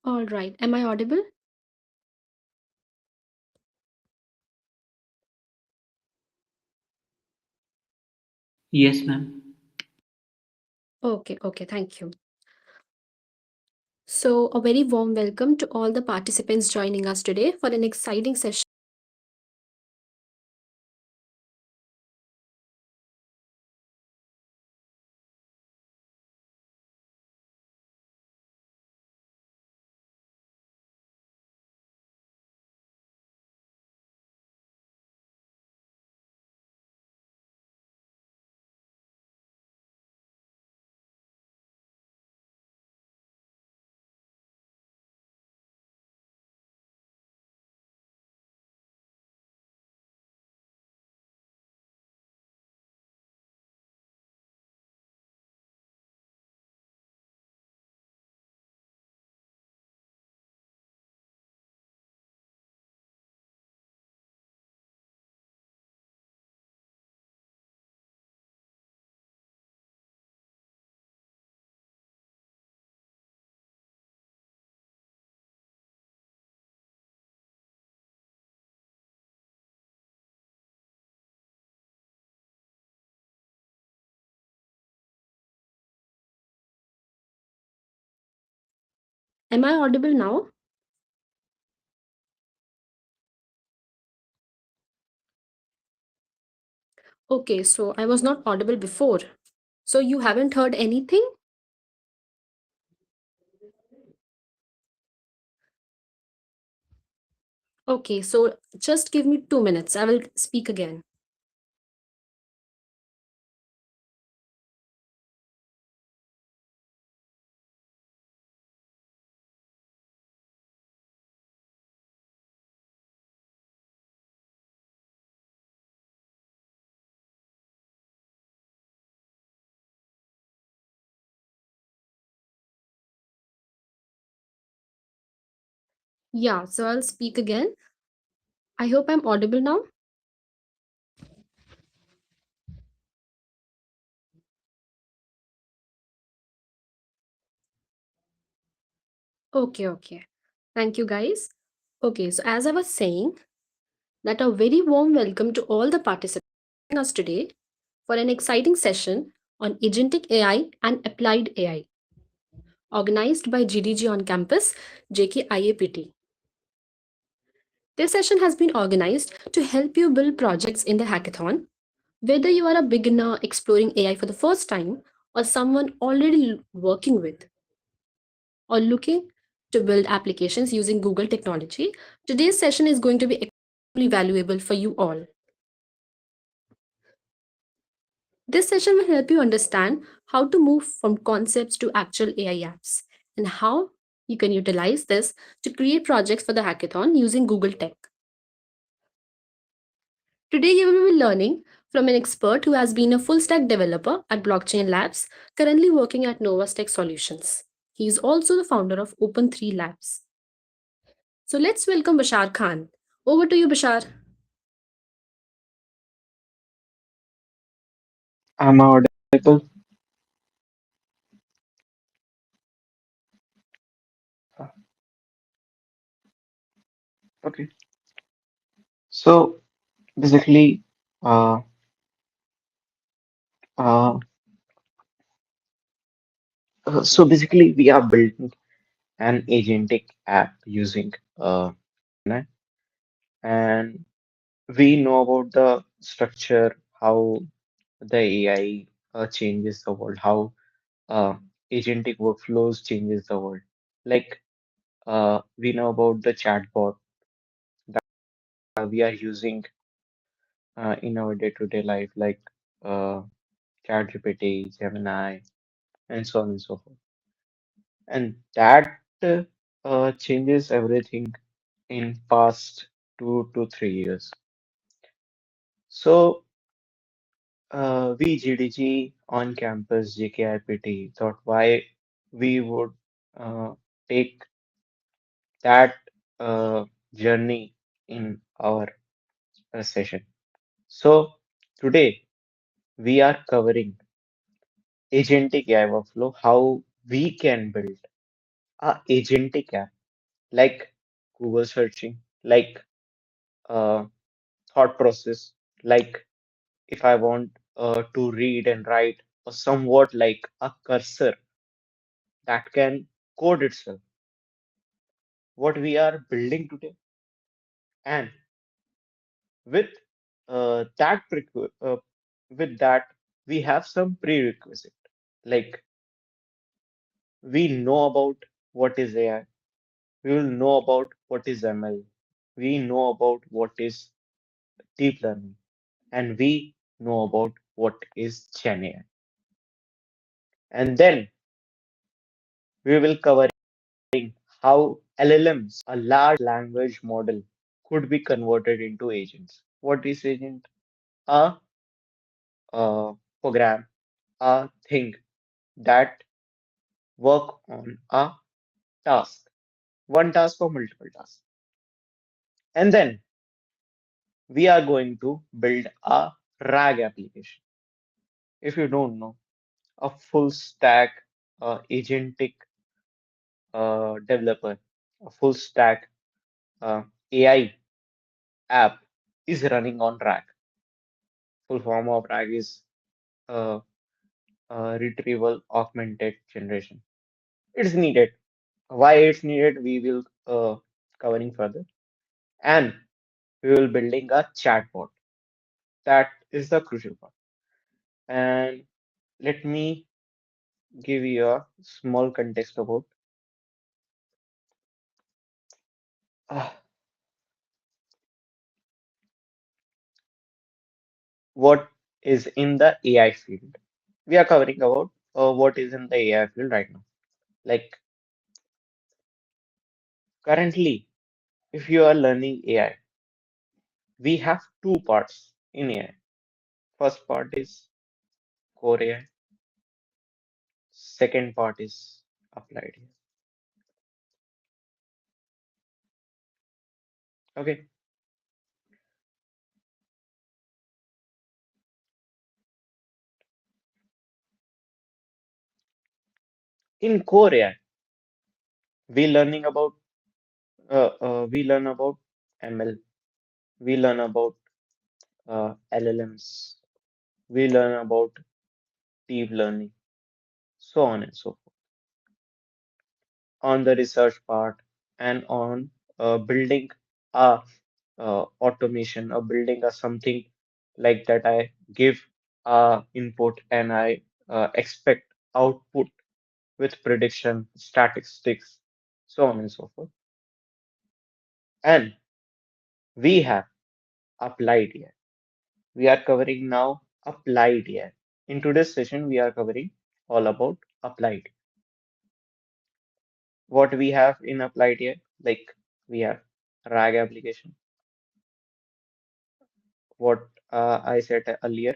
All right. Am I audible? Yes, ma'am. Okay, okay. Thank you. So, a very warm welcome to all the participants joining us today for an exciting session. Am I audible now? Okay, so I was not audible before. So, you haven't heard anything? Okay, so just give me 2 minutes. I will speak again. Yeah, so I'll speak again. I hope I'm audible now. Okay, okay. Thank you, guys. Okay, so as I was saying, that a very warm welcome to all the participants joining us today for an exciting session on agentic AI and applied AI, organized by GDG on campus, JKIAPT. This session has been organized to help you build projects in the hackathon, whether you are a beginner exploring AI for the first time or someone already working with or looking to build applications using Google technology. Today's session is going to be extremely valuable for you all. This session will help you understand how to move from concepts to actual AI apps and how you can utilize this to create projects for the hackathon using Google Tech. Today, you will be learning from an expert who has been a full stack developer at Blockchain Labs, currently working at Novas Tech Solutions. He is also the founder of Open3 Labs. So let's welcome Bashar Khan. Over to you, Bashar. Am I audible? Uh, Okay. So basically, uh, uh, so basically, we are building an agentic app using Gemini, and we know about the structure, how the AI changes the world, how uh, agentic workflows changes the world. Like we know about the chatbot that we are using in our day-to-day life, like uh, ChatGPT, Gemini, and so on and so forth. And that changes everything in past 2 to 3 years. So we GDG on campus JKIPT thought why we would uh, take that uh, journey in our session. So today we are covering agentic AI workflow, how we can build a agentic app like Google searching, like uh, thought process, like if I want to read and write, or somewhat like a cursor that can code itself, what we are building today. And with that with that we have some prerequisite, like we know about what is AI, we will know about what is ML, we know about what is deep learning, and we know about what is Gen AI. And then we will cover how LLMs, a large language model, could be converted into agents. What is agent? A, program, a thing that work on a task, one task or multiple tasks. And then we are going to build a RAG application. If you don't know, a full stack agentic developer, a full stack AI app is running on RAG. Full form of RAG is uh, retrieval augmented generation. It's needed. Why it's needed, we will covering further. And we will building a chatbot. That is the crucial part. And let me give you a small context about uh, what is in the AI field. We are covering about what is in the AI field right now. Like currently, if you are learning AI, we have two parts in AI. First part is core AI. Second part is applied AI. Okay. In core AI, we learn about ML. We learn about LLMs. We learn about deep learning, so on and so forth. On the research part and on building a automation or building a something like that. I give input and I expect output with prediction, statistics, so on and so forth. And we have applied AI. We are covering now applied AI. In today's session, we are covering all about applied. What we have in applied AI, like we have RAG application, what I said earlier,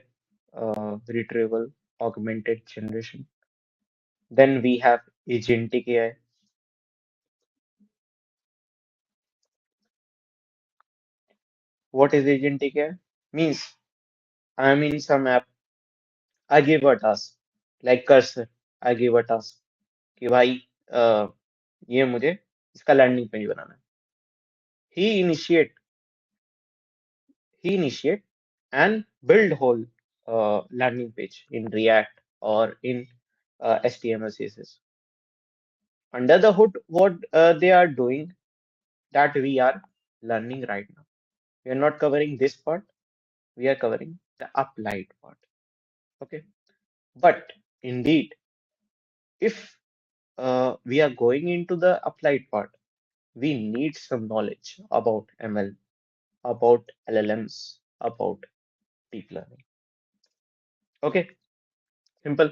retrieval augmented generation. Then we have agentic AI. What is agentic AI? Means I'm in some app, I give a task, like cursor, I give a task कि भाई ये मुझे इसका landing page बनाना है. He initiate, he initiate and build whole landing page in React or in HTML, CSS. Under the hood, what they are doing, that we are learning right now. We are not covering this part. We are covering the applied part. Okay. But indeed, if we are going into the applied part, we need some knowledge about ML, about LLMs, about deep learning. Okay. Simple.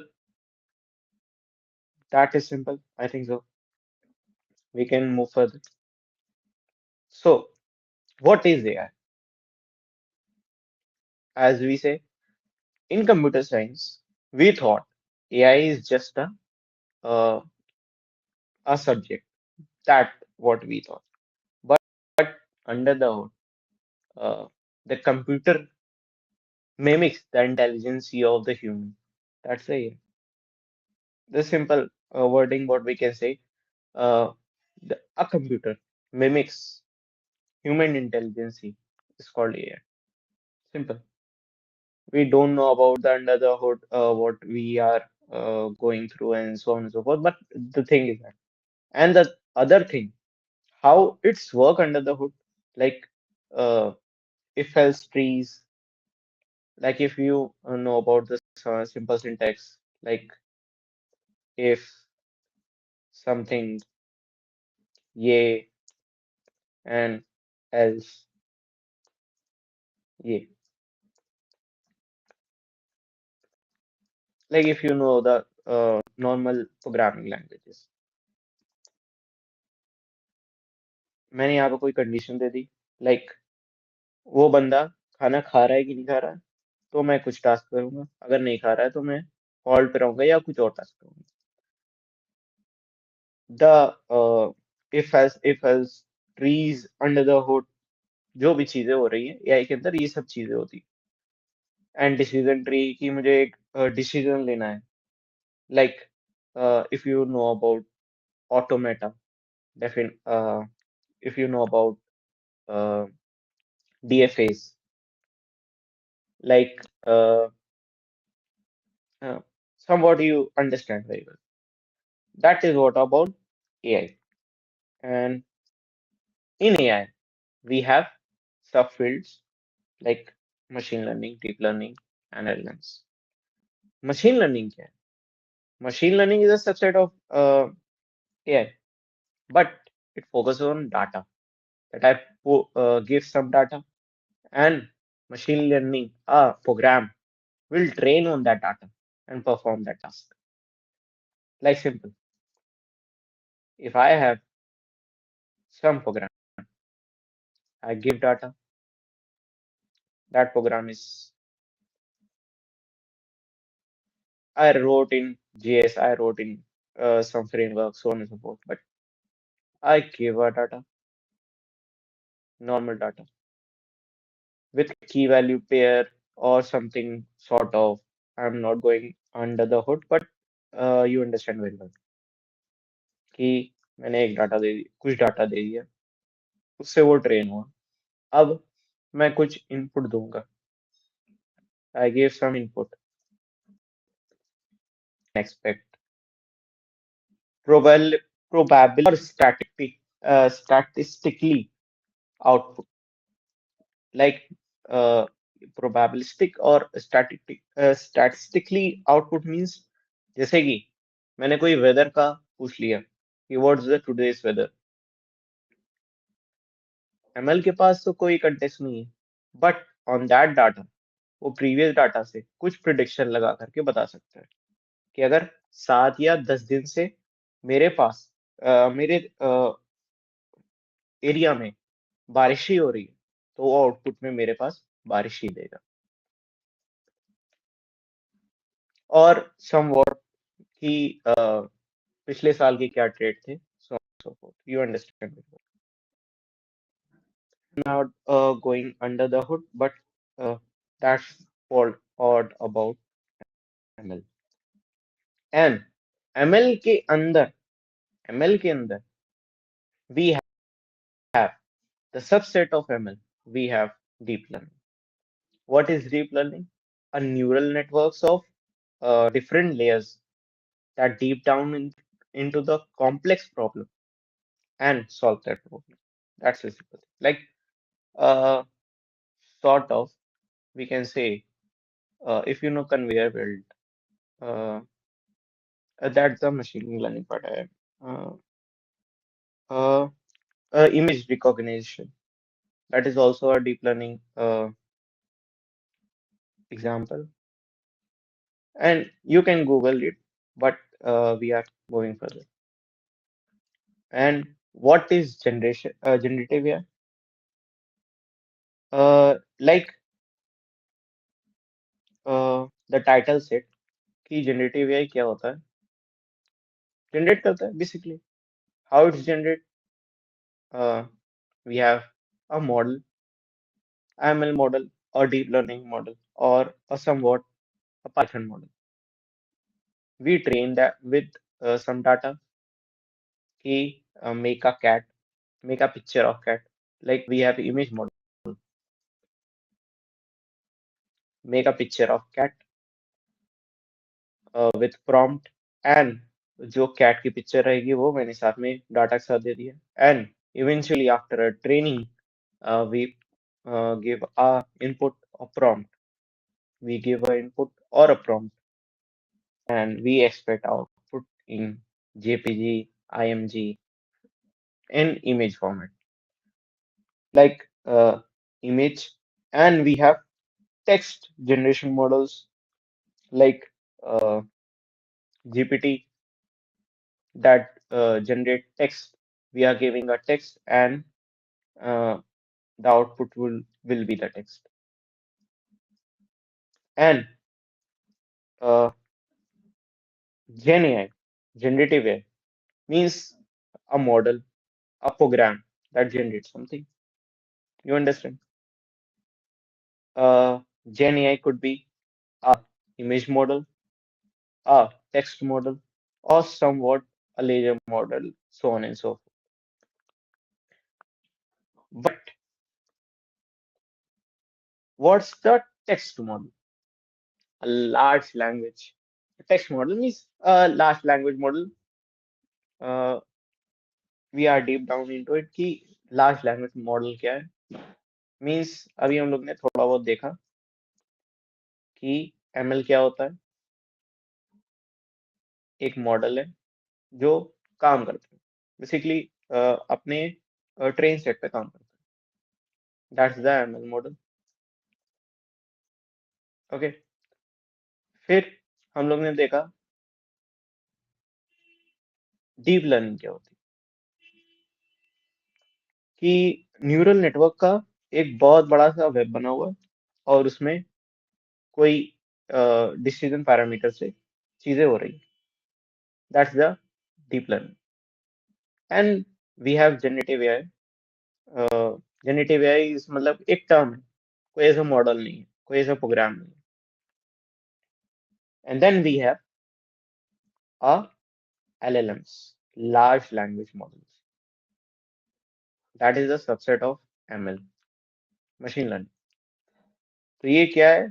That is simple. I think so. We can move further. So, what is AI? As we say in computer science, we thought AI is just uh, a subject. That what we thought. But under the hood, uh, the computer mimics the intelligence of the human. That's the simple wording what we can say. Uh, a computer. mimics human intelligence is called AI. Simple. We don't know about the under the hood, what we are going through and so on and so forth. But the thing is that, and the other thing, how it's work under the hood, like uh, if else trees, like if you know about this simple syntax, like if something, ye and else, ye. Like if you know the normal programming languages, मैंने यहाँ पे कोई condition दे दी, like वो बंदा खाना खा रहा है कि नहीं खा रहा है, तो मैं कुछ टास्क करूंगा, अगर नहीं खा रहा है तो मैं हॉल्ट पे रहूंगा या कुछ और टास्क करूंगा। The if else trees under the hood, जो भी चीजें हो रही है एआई के अंदर, ये सब चीजें होती। एंड डिसीजन ट्री की मुझे एक डिसीजन लेना है, like if you know about automata, define if you know about DFAs, like uh, somewhat you understand very well. That is what about AI. And in AI, we have subfields like machine learning, deep learning, and LLMs. Machine learning क्या है? Machine learning is a subset of AI, but it focuses on data. That give some data, and machine learning, a program, will train on that data and perform that task. Like simple. If I have some program, I give data, that program is, I wrote in JS, I wrote in some framework, so on and so forth, but I give a data, normal data, with key value pair or something sort of. I'm not going under the hood, but you understand very well कि मैंने एक data दे दी, कुछ data दे दिया, उससे वो train हुआ। अब मैं कुछ इनपुट दूंगा, I gave some input, expect probability or statistically output, like uh, probabilistic or statistically output means, जैसे कि मैंने कोई वेदर का पूछ लिया कि what's the today's weather, ML के पास तो कोई कंटेक्स्ट नहीं है, बट ऑन दैट डाटा वो प्रीवियस डाटा से कुछ प्रिडिक्शन लगा करके बता सकता है कि अगर 7 या 10 दिन से मेरे पास मेरे एरिया में बारिश ही हो रही है, तो वो आउटपुट में मेरे पास बारिश ही देगा। और समवॉट कि पिछले साल के क्या ट्रेड थे, so on and so forth. You understand it. Not going under the hood, but that's called odd about ML. And ML के अंदर, ML के अंदर we have the subset of ML. We have deep learning. What is deep learning? A neural networks of different layers that deep down into the complex problem and solve that problem. That's a simple thing. Like uh, sort of, we can say, if you know conveyor belt, that's the machine learning part. Uh, uh, image recognition, that is also a deep learning example. And you can Google it, but we are going further. And what is generative AI? Like the title said, कि generative AI क्या होता है? Generate करता है basically. How it's generate? Uh, we have a model, ML model, or deep learning model, or a somewhat a Python model. We train that with some data, कि make a cat. make a picture of cat. Like we have image model, make a picture of cat with prompt, and जो cat की picture रहेगी वो मैंने साथ में data के साथ दे दिया. And eventually after a training, we give a input or prompt. We give a input or a prompt, and we expect output in JPG, IMG, and image format. Like image, and we have text generation models like uh, GPT that generate text. We are giving a text, and uh, the output will be the text. And uh, Gen AI, generative AI, means a model, a program that generates something. You understand? Gen AI could be a image model, a text model, or somewhat a layer model, so on and so forth. But what's the text model? A large language. A text model means a large language model. Uh, we are deep down into it कि large language model क्या है. Means अभी हम लोग ने थोड़ा बहुत देखा कि ML क्या होता है. एक मॉडल है जो काम करता है. बेसिकली अपने ट्रेन सेट पे काम करता है. That's the ML model. Okay. फिर हम लोग ने देखा डीप लर्निंग क्या होती है. कि न्यूरल नेटवर्क का एक बहुत बड़ा सा वेब बना हुआ है और उसमें कोई डिसीजन पैरामीटर से चीजें हो रही. That's the deep learning. And we have generative AI. Generative AI मतलब एक टर्म है, कोई ऐसा मॉडल नहीं है, कोई ऐसा प्रोग्राम नहीं है. And then we have a LLMs, large language models. That is a subset of ML, machine learning. तो ये क्या है,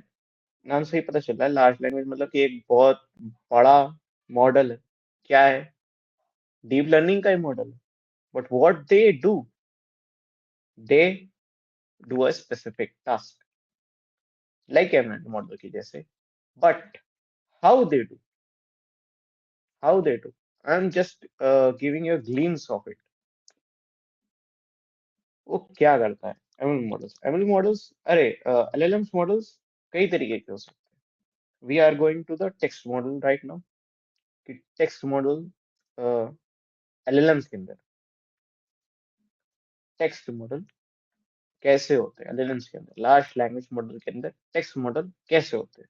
नाम से ही पता चल रहा है. लार्ज लैंग्वेज मतलब कि एक बहुत बड़ा मॉडल है. क्या है, डीप लर्निंग का ही मॉडल है. But what they do a specific task like ML model की जैसे. But how they do how they do I am just giving you a glimpse of it. वो क्या करता है. एमएल मॉडल्स अरे एलएलएम्स मॉडल्स कई तरीके के हो सकते हैं. We are going to the text model right now. कि टेक्स्ट मॉडल एलएलएम्स के अंदर टेक्स्ट मॉडल कैसे होते हैं. एलएलएम्स के अंदर, लार्ज लैंग्वेज मॉडल के अंदर टेक्स्ट मॉडल कैसे होते हैं.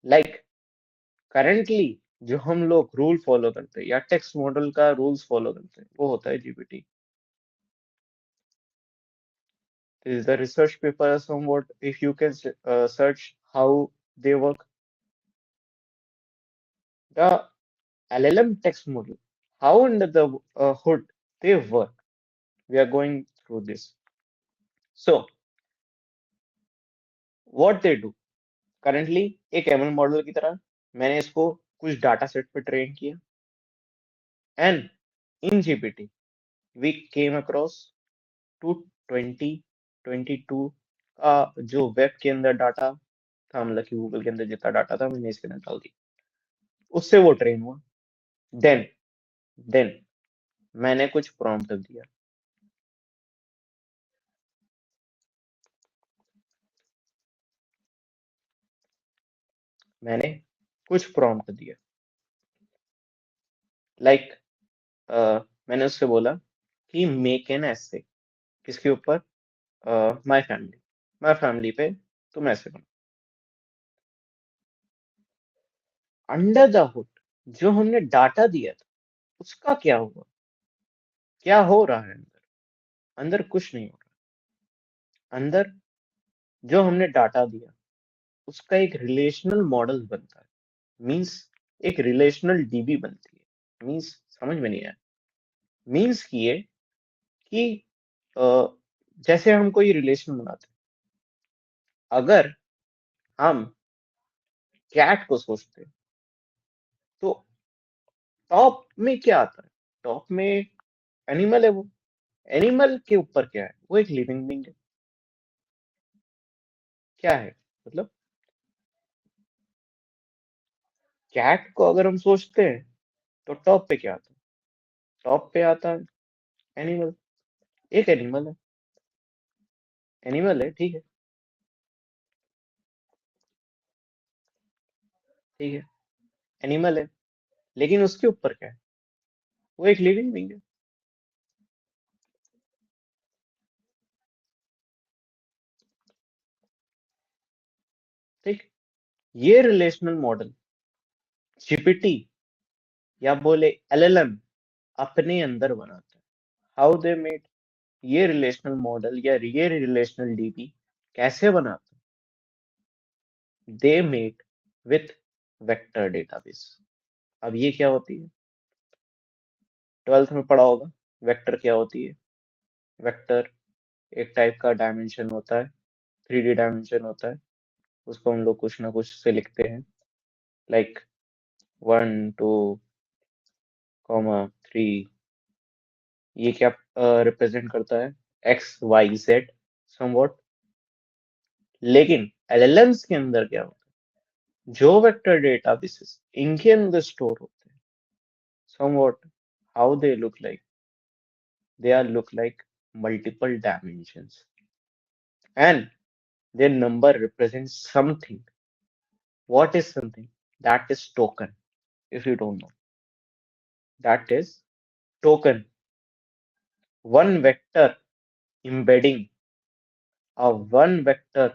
लाइक करेंटली जो हम लोग रूल फॉलो करते हैं या टेक्स्ट मॉडल का रूल्स फॉलो करते हैं वो होता है GPT. This is the research paper somewhat. If you can search how they work, the LLM text model, how under the hood they work. We are going through this. So what they do currently, एक ML model की तरह मैंने इसको कुछ data set पे train किया. And in GPT we came across to 2022 का जो वेब के अंदर डाटा था, मतलब कि गूगल के अंदर जितना डाटा था मैंने इसके अंदर डाल दिया. उससे वो ट्रेन हुआ. देन देन मैंने कुछ प्रॉम्प्ट दिया. मैंने कुछ प्रॉम्प्ट दिया. लाइक मैंने उससे बोला कि मेक एन ऐसे किसके ऊपर, माय फैमिली पे तुम ऐसे बनो. अंडर द हुड जो हमने डाटा दिया था उसका क्या हुआ, क्या हो रहा है अंदर. अंदर कुछ नहीं हो रहा. अंदर जो हमने डाटा दिया उसका एक रिलेशनल मॉडल बनता है. मींस एक रिलेशनल डीबी बनती है. मींस समझ में नहीं आया. मींस की ये कि अ, जैसे हम कोई रिलेशन बनाते हैं, अगर हम कैट को सोचते हैं तो टॉप में क्या आता है? टॉप में एनिमल है वो। एनिमल के ऊपर क्या है? वो एक लिविंग बीइंग है। क्या है? मतलब कैट को अगर हम सोचते हैं तो टॉप पे क्या आता है? टॉप पे आता है एनिमल। एक एनिमल है। एनिमल है, ठीक है। ठीक है, एनिमल है, लेकिन उसके ऊपर क्या है? वो एक लिविंग बीइंग है। ठीक। ये रिलेशनल मॉडल जीपीटी या बोले एलएलएम अपने अंदर बनाता है। हाउ दे मेड ये रिलेशनल मॉडल या ये रिलेशनल डीबी कैसे बनाते हैं? They made with vector database. अब ये क्या होती है? 12th में पढ़ा होगा वेक्टर क्या होती है। वेक्टर एक टाइप का डायमेंशन होता है, 3D डायमेंशन होता है। उसको हम लोग कुछ ना कुछ से लिखते हैं, लाइक 1 2 3। ये क्या रिप्रेजेंट करता है? X Y Z somewhat. लेकिन एलएलएम्स के अंदर क्या होता है? जो वेक्टर डेटाबेसेस इनके अंदर स्टोर होते हैं, somewhat how they look like, they are look like multiple dimensions, and their number represents something. What is something? That is token. If you don't know, that is token. One vector embedding a one vector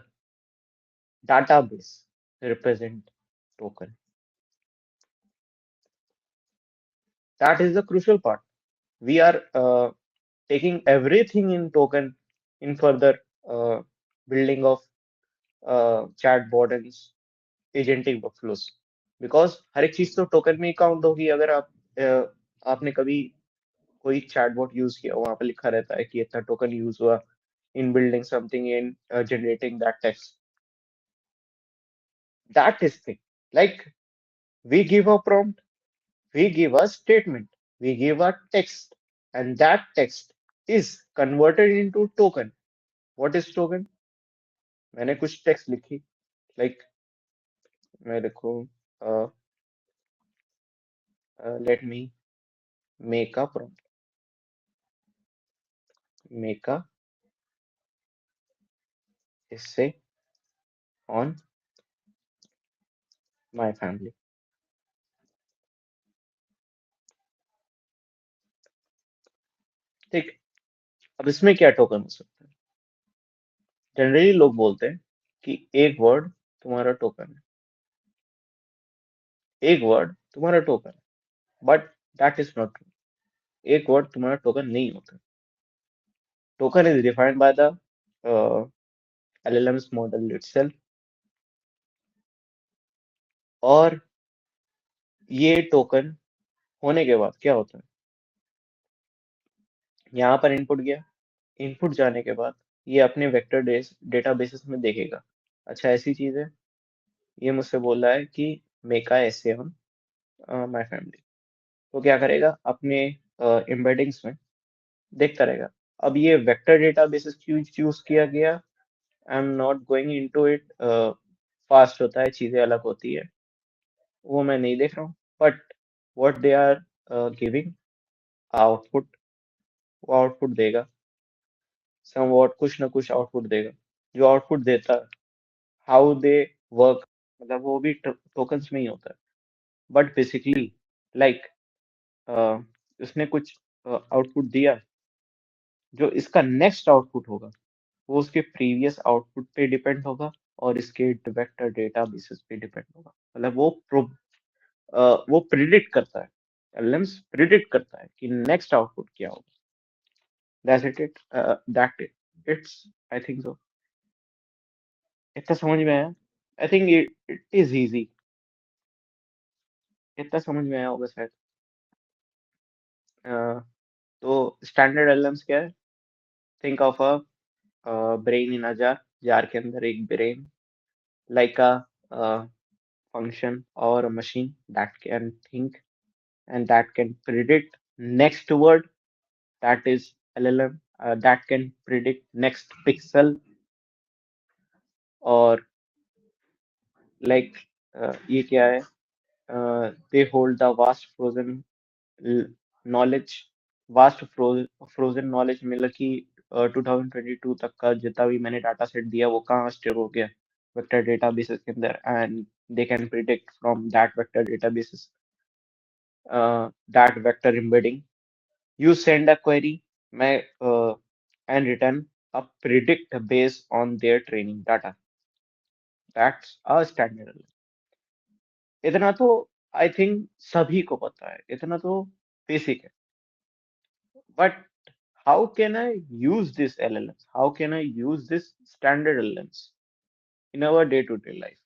database represent token. That is the crucial part. We are taking everything in token in further building of chatbot and agentic workflows, because हर एक चीज तो token में ही count होगी। अगर आपने कभी कोई चैटबॉट यूज किया, वहां पे लिखा रहता है कि इतना टोकन यूज हुआ in building something, in generating that text. That is thing, like we give a prompt, we give a statement, we give a text, and that text is converted into token. What is token? मैंने कुछ text लिखी, like मैं लिखूं let me make a prompt, make a essay on my family। ठीक। अब इसमें क्या token हो सकता है? जनरली लोग बोलते हैं कि एक वर्ड तुम्हारा टोकन है, एक वर्ड तुम्हारा टोकन है, but that is not true. एक वर्ड तुम्हारा टोकन नहीं होता। Token is defined by the LLMs model itself. और ये टोकन होने के बाद क्या होता है? यहाँ पर इनपुट गया, इनपुट जाने के बाद ये अपने वेक्टर डेटाबेसेस में देखेगा, अच्छा ऐसी चीज है, ये मुझसे बोल रहा है कि make a essay on my family. तो क्या करेगा? अपने एम्बेडिंग्स में देखता रहेगा। अब ये वेक्टर डेटाबेसेस क्यों चूज किया गया? आई am not going into it. Fast होता है, चीजें अलग होती है, वो मैं नहीं देख रहा हूँ। But what they are giving output, वो आउटपुट देगा, समवॉट कुछ ना कुछ आउटपुट देगा। जो आउटपुट देता है, हाउ दे वर्क, मतलब वो भी टोकन्स में ही होता है। बट बेसिकली लाइक उसने कुछ आउटपुट दिया, जो इसका नेक्स्ट आउटपुट होगा वो उसके प्रीवियस आउटपुट पे डिपेंड होगा और इसके वेक्टर डेटा बेसिस पे डिपेंड होगा। मतलब वो प्रिडिक्ट करता है, एलएमएस प्रिडिक्ट करता है कि नेक्स्ट आउटपुट क्या होगा। That's it, that it's, I think so. इतना समझ में आया? I think it is easy. इतना समझ में आया होगा शायद। तो स्टैंडर्ड एलएमएस क्या है? think of a brain in a jar. Jar के अंदर एक brain, like a function or a machine that can think and that can predict next word, that is LLM, that can predict next pixel, और like ये क्या है, they hold the vast frozen knowledge, vast frozen knowledge, मतलब कि 2022 तक का जितना भी मैंने डाटा सेट दिया वो कहाँ स्टोर हो गया, वेक्टर डेटाबेसेस के अंदर, and they can predict from that vector databases, that vector embedding. You send a query, मैं and return a predict based on their training data. That's a standard. इतना तो आई थिंक सभी को पता है, इतना तो बेसिक है. But how can I use this LLMs? How can I use this standard LLMs in our day-to-day life?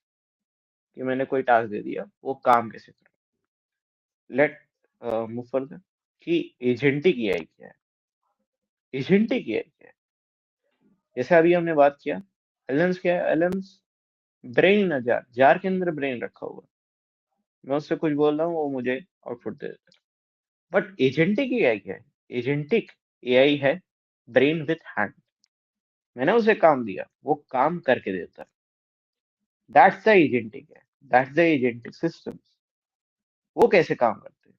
कि मैंने कोई टास्क दे दिया, वो काम कैसे करें? लेट मूव फर्दर कि एजेंटिक एआई क्या है. एजेंटिक एआई क्या है? जैसे अभी हमने बात किया, एलएमस क्या है? एलएमस ब्रेन ना जार, जार के अंदर ब्रेन रखा हुआ है. मैं उससे कुछ बोल रहा हूँ, वो मुझे आउटपुट दे देता है. बट एजेंटिक एआई क्या है? एजेंटिक एआई है ब्रेन विथ हैंड. मैंने उसे काम दिया, वो काम करके देता है. दैट्स द एजेंटिक है, दैट्स द एजेंटिक सिस्टम. वो कैसे काम करते हैं?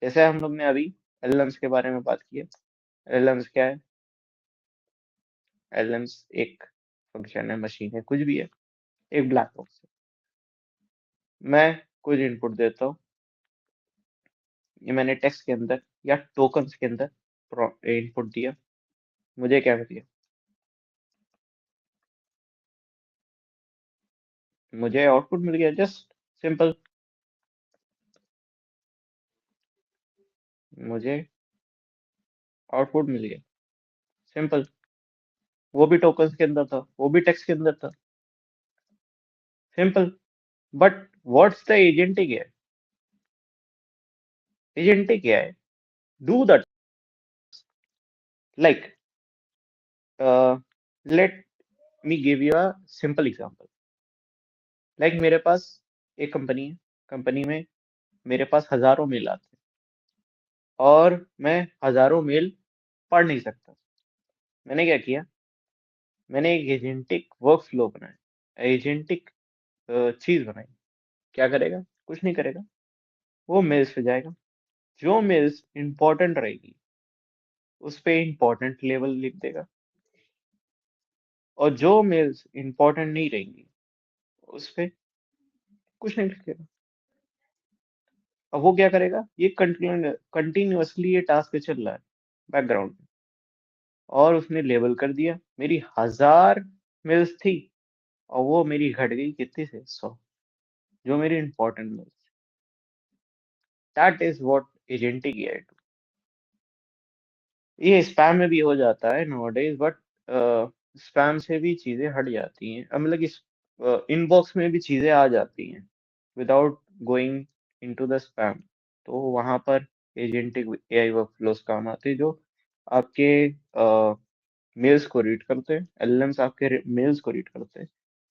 जैसे हम लोग ने अभी एलएमस के बारे में बात की है. एलएमस क्या है? एलएमस एक फंक्शन है, मशीन है, कुछ भी है, एक ब्लैक बॉक्स है. मैं कुछ इनपुट देता हूँ, ये मैंने टेक्स्ट के अंदर या टोकन्स के अंदर इनपुट दिया, मुझे क्या मिल गया? मुझे आउटपुट मिल गया. Just simple. मुझे आउटपुट मिल गया. सिंपल. वो भी टोकन्स के अंदर था, वो भी टेक्स्ट के अंदर था. Simple. But what's the agentic है? एजेंटिक क्या है? Do that. Like let me give you a simple example. Like मेरे पास एक कंपनी है, कंपनी में मेरे पास हजारों मेल आते हैं और मैं हजारों मेल पढ़ नहीं सकता. मैंने क्या किया? मैंने एक एजेंटिक वर्क फ्लो बनाया, एजेंटिक चीज बनाई. क्या करेगा? कुछ नहीं करेगा. वो मेल्स पे जाएगा, जो मेल्स इंपॉर्टेंट रहेगी उस पे इंपॉर्टेंट लेवल लिख देगा, और जो मेल्स इंपॉर्टेंट नहीं रहेंगी उस पे कुछ नहीं लिखेगा. अब वो क्या करेगा? ये कंटिन्यूअसली ये टास्क चल रहा है बैकग्राउंड में, और उसने लेबल कर दिया. मेरी 1000 मेल्स थी और वो मेरी घट गई कितनी से? 100, जो मेरी important mails. That is what agentic AI. ये स्पैम में भी हो जाता है nowadays, बट स्पैम से भी चीजें हट जाती हैं. मतलब इस इनबॉक्स में भी चीजें आ जाती हैं without going into the spam. तो वहां पर एजेंटिक एआई वर्कफ्लोस काम आते हैं, जो आपके मेल्स को रीड करते हैं. एलएलएम्स आपके मेल्स को रीड करते हैं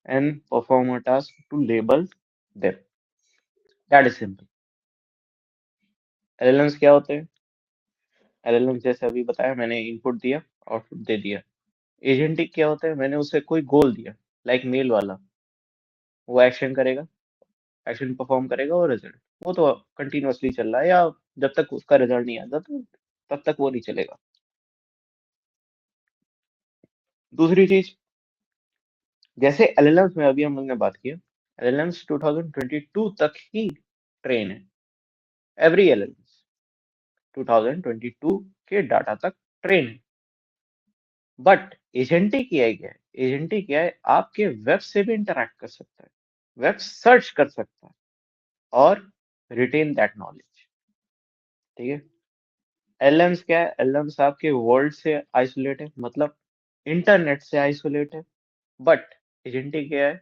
and perform a task to label them. That is simple. LLMs क्या होते हैं? एलएलएम्स जैसे अभी बताया, मैंने इनपुट दिया, आउटपुट दे दिया. एजेंटिक क्या होता है? मैंने उसे कोई गोल दिया, लाइक मेल वाला. वो एक्शन करेगा, एक्शन परफॉर्म करेगा, और रिजल्ट वो तो कंटिन्यूअसली चल रहा है, या जब तक उसका रिजल्ट नहीं आता तो तब तक वो नहीं चलेगा. दूसरी चीज, जैसे एलएलएम्स में अभी हम लोग ने बात की, एलएलएम्स 2022 तक ही ट्रेन है. एवरी एलएलएम्स 2022 के डाटा तक ट्रेन है. बट एजेंटिक एआई क्या है? एजेंटिक एआई आपके वेब से भी इंटरैक्ट कर सकता है, वेब सर्च कर सकता है, और रिटेन दैट नॉलेज. ठीक है. एलएम्स क्या है? एलएम्स आपके वर्ल्ड से आइसोलेट है, मतलब इंटरनेट से आइसोलेट है. बट एजेंटिक क्या है?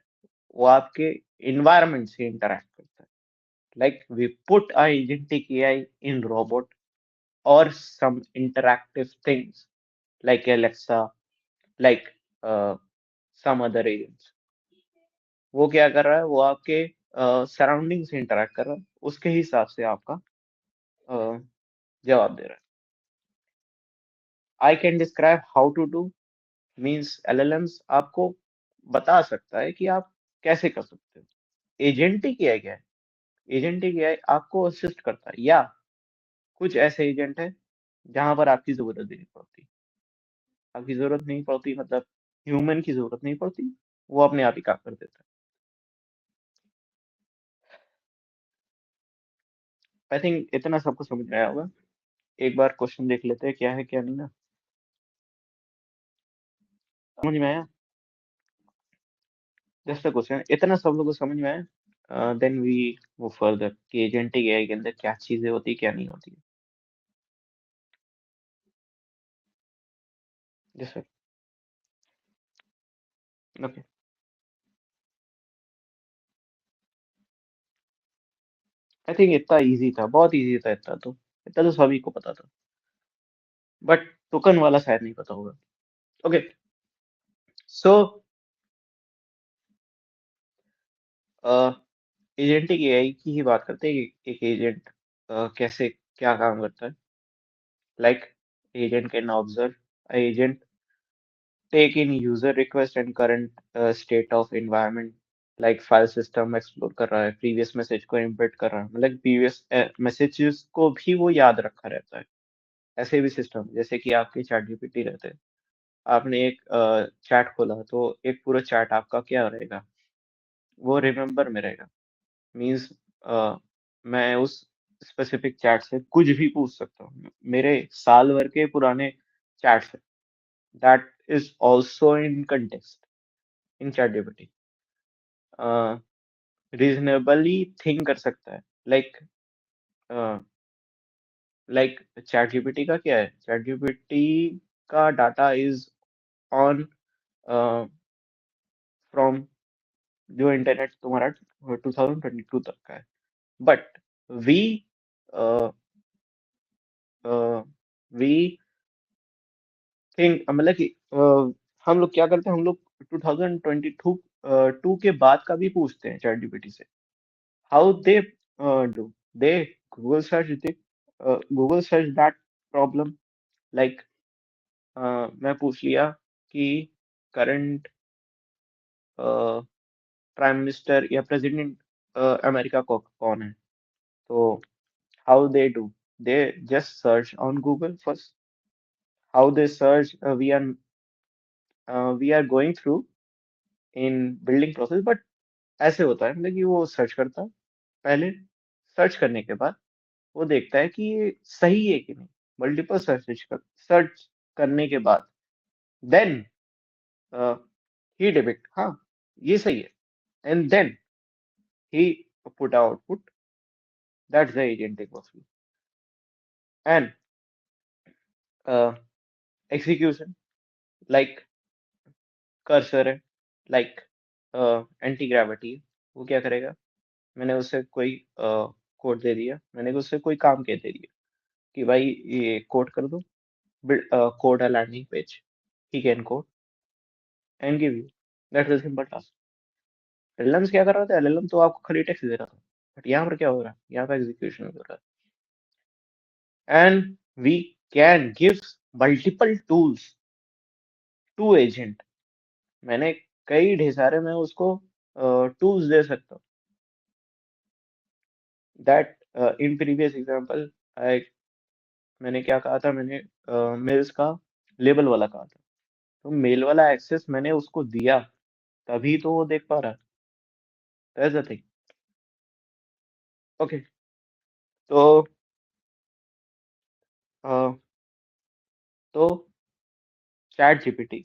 वो आपके इन्वायरमेंट से इंटरैक्ट करता है. Like we put a agentic AI in robot or some interactive things like Alexa, like some other agents. वो क्या कर रहा है, वो आपके सराउंडिंग से इंटरेक्ट कर रहा है, उसके हिसाब से आपका अ, जवाब दे रहा है। I can describe how to do means LLMs आपको बता सकता है कि आप कैसे कर सकते हो। एजेंटिक एआई क्या है? एजेंटिक एआई आपको असिस्ट करता है, या कुछ ऐसे एजेंट है जहां पर आपकी जरूरत भी नहीं पड़ती। आपकी जरूरत नहीं पड़ती मतलब ह्यूमन की जरूरत नहीं पड़ती, वो अपने आप ही काम कर देता है। आई थिंक इतना सबको समझ में आया होगा। एक बार क्वेश्चन देख लेते हैं क्या है क्या नहीं ना। समझ में आया? जस्ट अ क्वेश्चन, इतना सब लोगों को समझ में आया? देन वी वो फर्दर कि एजेंटिक एआई के अंदर क्या चीजें होती है क्या नहीं होती है। जैसे ओके, आई थिंक इतना इजी था, बहुत इजी था, इतना तो सभी को पता था, बट टोकन वाला शायद नहीं पता होगा। ओके, सो एजेंटिक एआई की ही बात करते हैं कि एक एजेंट कैसे क्या काम करता है। Like agent can observe, agent take in user request and current state of environment, like file system explore कर रहा है, प्रीवियस मैसेज को इम्प्रिंट कर रहा है, मतलब प्रीवियस मैसेजेस को भी वो याद रखा रहता है। ऐसे भी सिस्टम जैसे कि आपके चैट जीपीटी रहते हैं, आपने एक चैट खोला तो एक पूरा चैट आपका क्या रहेगा, वो रिमेम्बर में रहेगा। मीन्स मैं उस स्पेसिफिक चैट से कुछ भी पूछ सकता हूँ, मेरे साल भर के पुराने चैट से, that is also in context in chat GPT. Reasonably think कर सकता है, लाइक लाइक चैट जीपीटी का क्या है, चैट जीपीटी का डाटा इज ऑन फ्रॉम जो इंटरनेट तुम्हारा 2022 तक का है, बट वी वी थिंक मतलब कि हम लोग क्या करते हैं, हम लोग 2022 टू के बाद का भी पूछते हैं चैट जीपीटी से। How they do they Google search they Google search that problem, like मैं पूछ लिया कि करंट प्राइम मिनिस्टर या प्रेसिडेंट अमेरिका को कौन है, तो how they do, they just search on Google first. How they search, we are going through in building process, but ऐसे होता है मतलब कि वो सर्च करता है पहले, सर्च करने के बाद वो देखता है कि ये सही है कि नहीं, मल्टीपल सर्च करने के बाद देन ही डिपिक्ट हाँ ये सही है, and then he put output, that's the agentic workflow. And execution, like Cursor है, लाइक एंटी ग्रेविटी, वो क्या करेगा, मैंने उसे कोई कोड दे दिया, मैंने उससे कोई काम कह दे दिया कि भाई ये कोड कर दो, code a landing page, he can code and give you, that is simple task. LLM क्या कर रहा था, एलएलएम तो आपको खाली टेक्स्ट दे रहा था, बट यहाँ पर क्या हो रहा है, यहाँ पर एग्जीक्यूशन हो रहा है। And we can give multiple tools to agent, मैंने कई ढेर सारे मैं उसको टूल्स दे सकता हूँ, that in previous example I, मैंने क्या कहा था, मैंने मेल्स का लेबल वाला कहा था, तो मेल वाला एक्सेस मैंने उसको दिया, तभी तो वो देख पा रहा है, दैट्स द थिंग। ओके, तो अ, तो चैट जीपीटी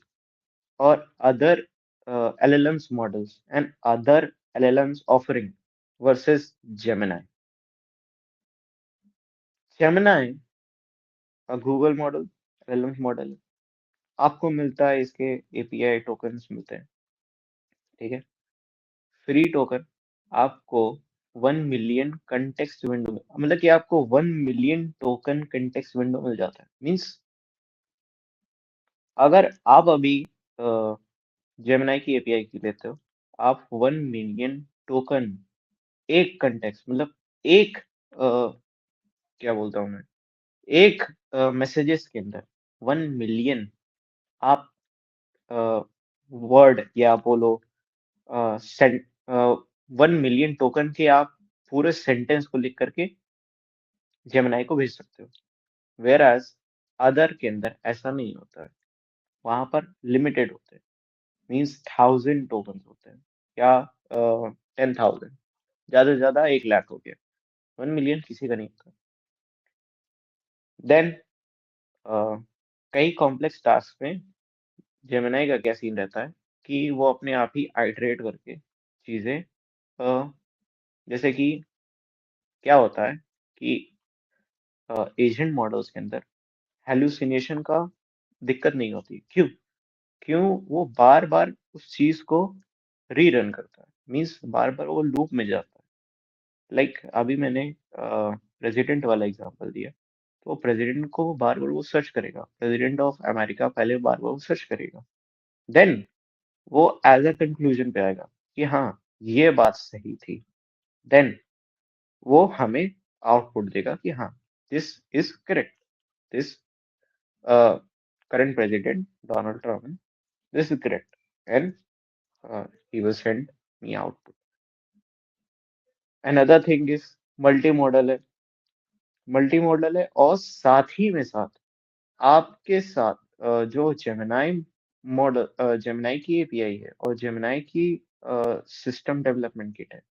और other LLMs models and other LLMs offering versus Gemini. Gemini Google model, LLMs model, आपको मिलता है इसके एपीआई टोकन्स मिलते हैं, ठीक है, फ्री टोकन आपको 1 मिलियन कंटेक्स्ट विंडो में, मतलब कि आपको 1 मिलियन टोकन कंटेक्स्ट विंडो मिल जाता है, मीन्स अगर आप अभी जेमिनाई की एपीआई की लेते हो, आप 1 मिलियन टोकन एक कंटेक्स्ट मतलब एक क्या बोलता हूँ मैं, एक मैसेजेस के अंदर 1 मिलियन आप वर्ड या बोलो सेंट 1 मिलियन टोकन के आप पूरे सेंटेंस को लिख करके जेमिनाई को भेज सकते हो। वेयर एज अदर के अंदर ऐसा नहीं होता है, वहां पर लिमिटेड होते हैं। मीन्स 1000 टोकन होते हैं या 10,000, ज्यादा से ज्यादा 1 लाख हो गया। 1 मिलियन किसी का नहीं होता। देन कई कॉम्प्लेक्स टास्क में जेमिनाई का क्या सीन रहता है कि वो अपने आप ही आइटरेट करके चीजें जैसे कि क्या होता है कि एजेंट मॉडल्स के अंदर हेलुसिनेशन का दिक्कत नहीं होती। क्यों? क्यों? वो बार बार उस चीज को रीरन करता है, मीन्स बार बार वो लूप में जाता है। लाइक अभी मैंने प्रेसिडेंट वाला एग्जांपल दिया, तो प्रेसिडेंट को बार बार वो सर्च करेगा, प्रेसिडेंट ऑफ अमेरिका पहले बार बार वो सर्च करेगा। देन वो एज अ कंक्लूजन पे आएगा कि हाँ, ये बात सही थी। देन वो हमें आउटपुट देगा कि हाँ, this is correct, this current president Donald Trump, this is correct, and he will send me output. Another thing is multimodal है, मल्टीमॉडल है, और साथ ही में साथ आपके साथ जो जेमिनाई मॉडल, जेमिनाई की एपीआई है और जेमिनाई की सिस्टम डेवलपमेंट किट है,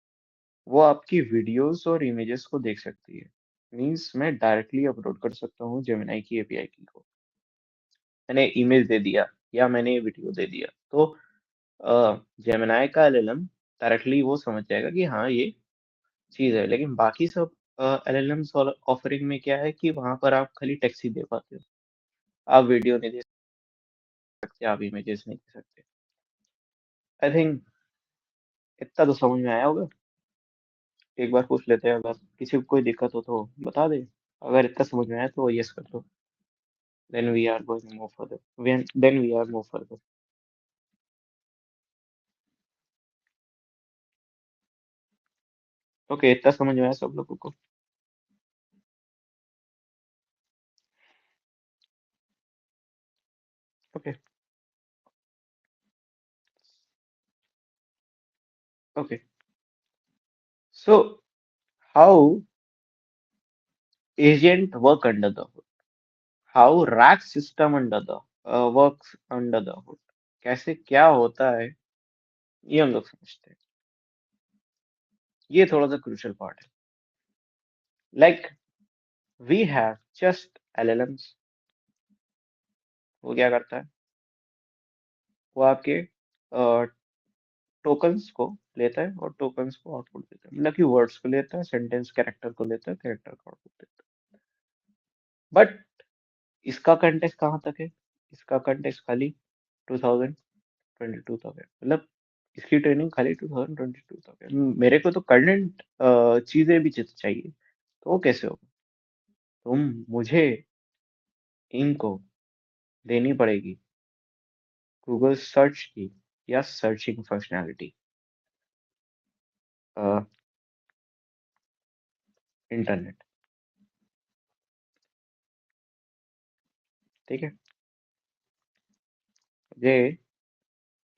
वो आपकी वीडियोस और इमेजेस को देख सकती है। मीन्स मैं डायरेक्टली अपलोड कर सकता हूँ जेमिनाई की एपीआई की को, मैंने इमेज दे दिया या मैंने वीडियो दे दिया, तो जेमिनाई का एलएलएम डायरेक्टली वो समझ जाएगा कि हाँ, ये चीज है। लेकिन बाकी सब एलएलएम्स ऑफरिंग में क्या है कि वहां पर आप खाली टेक्स्ट ही दे पाते हो, आप वीडियो नहीं दे सकते, आप इमेजेस नहीं दे सकते। आई थिंक इतना तो समझ में आया होगा। एक बार पूछ लेते हैं, अगर किसी को कोई दिक्कत हो तो बता दे। अगर इतना समझ में आया तो यस कर दो। Then we are going move further, then we are move further. Okay, इतना समझ में आया सब लोगों को? Okay, okay. So how agent work under the hood, how rack system under the works under the hood, कैसे क्या होता है ये हम लोग समझते हैं। ये थोड़ा सा क्रूशियल पार्ट है। Like we have just LLMs. वो क्या करता है? वो आपके टोकन्स को लेता है और टोकन्स को आउटपुट देता है, मतलब कि वर्ड्स को लेता है, सेंटेंस कैरेक्टर को लेता है, कैरेक्टर को आउटपुट देता है। बट इसका कंटेक्स्ट कहाँ तक है? इसका कंटेक्स्ट खाली 2022 तक है, मतलब इसकी ट्रेनिंग खाली 2022 तक है। मेरे को तो करंट चीजें भी चाहिए, तो वो कैसे होगा? मुझे इनको देनी पड़ेगी गूगल सर्च की या सर्चिंग फंक्शनैलिटी, इंटरनेट। ठीक है, मुझे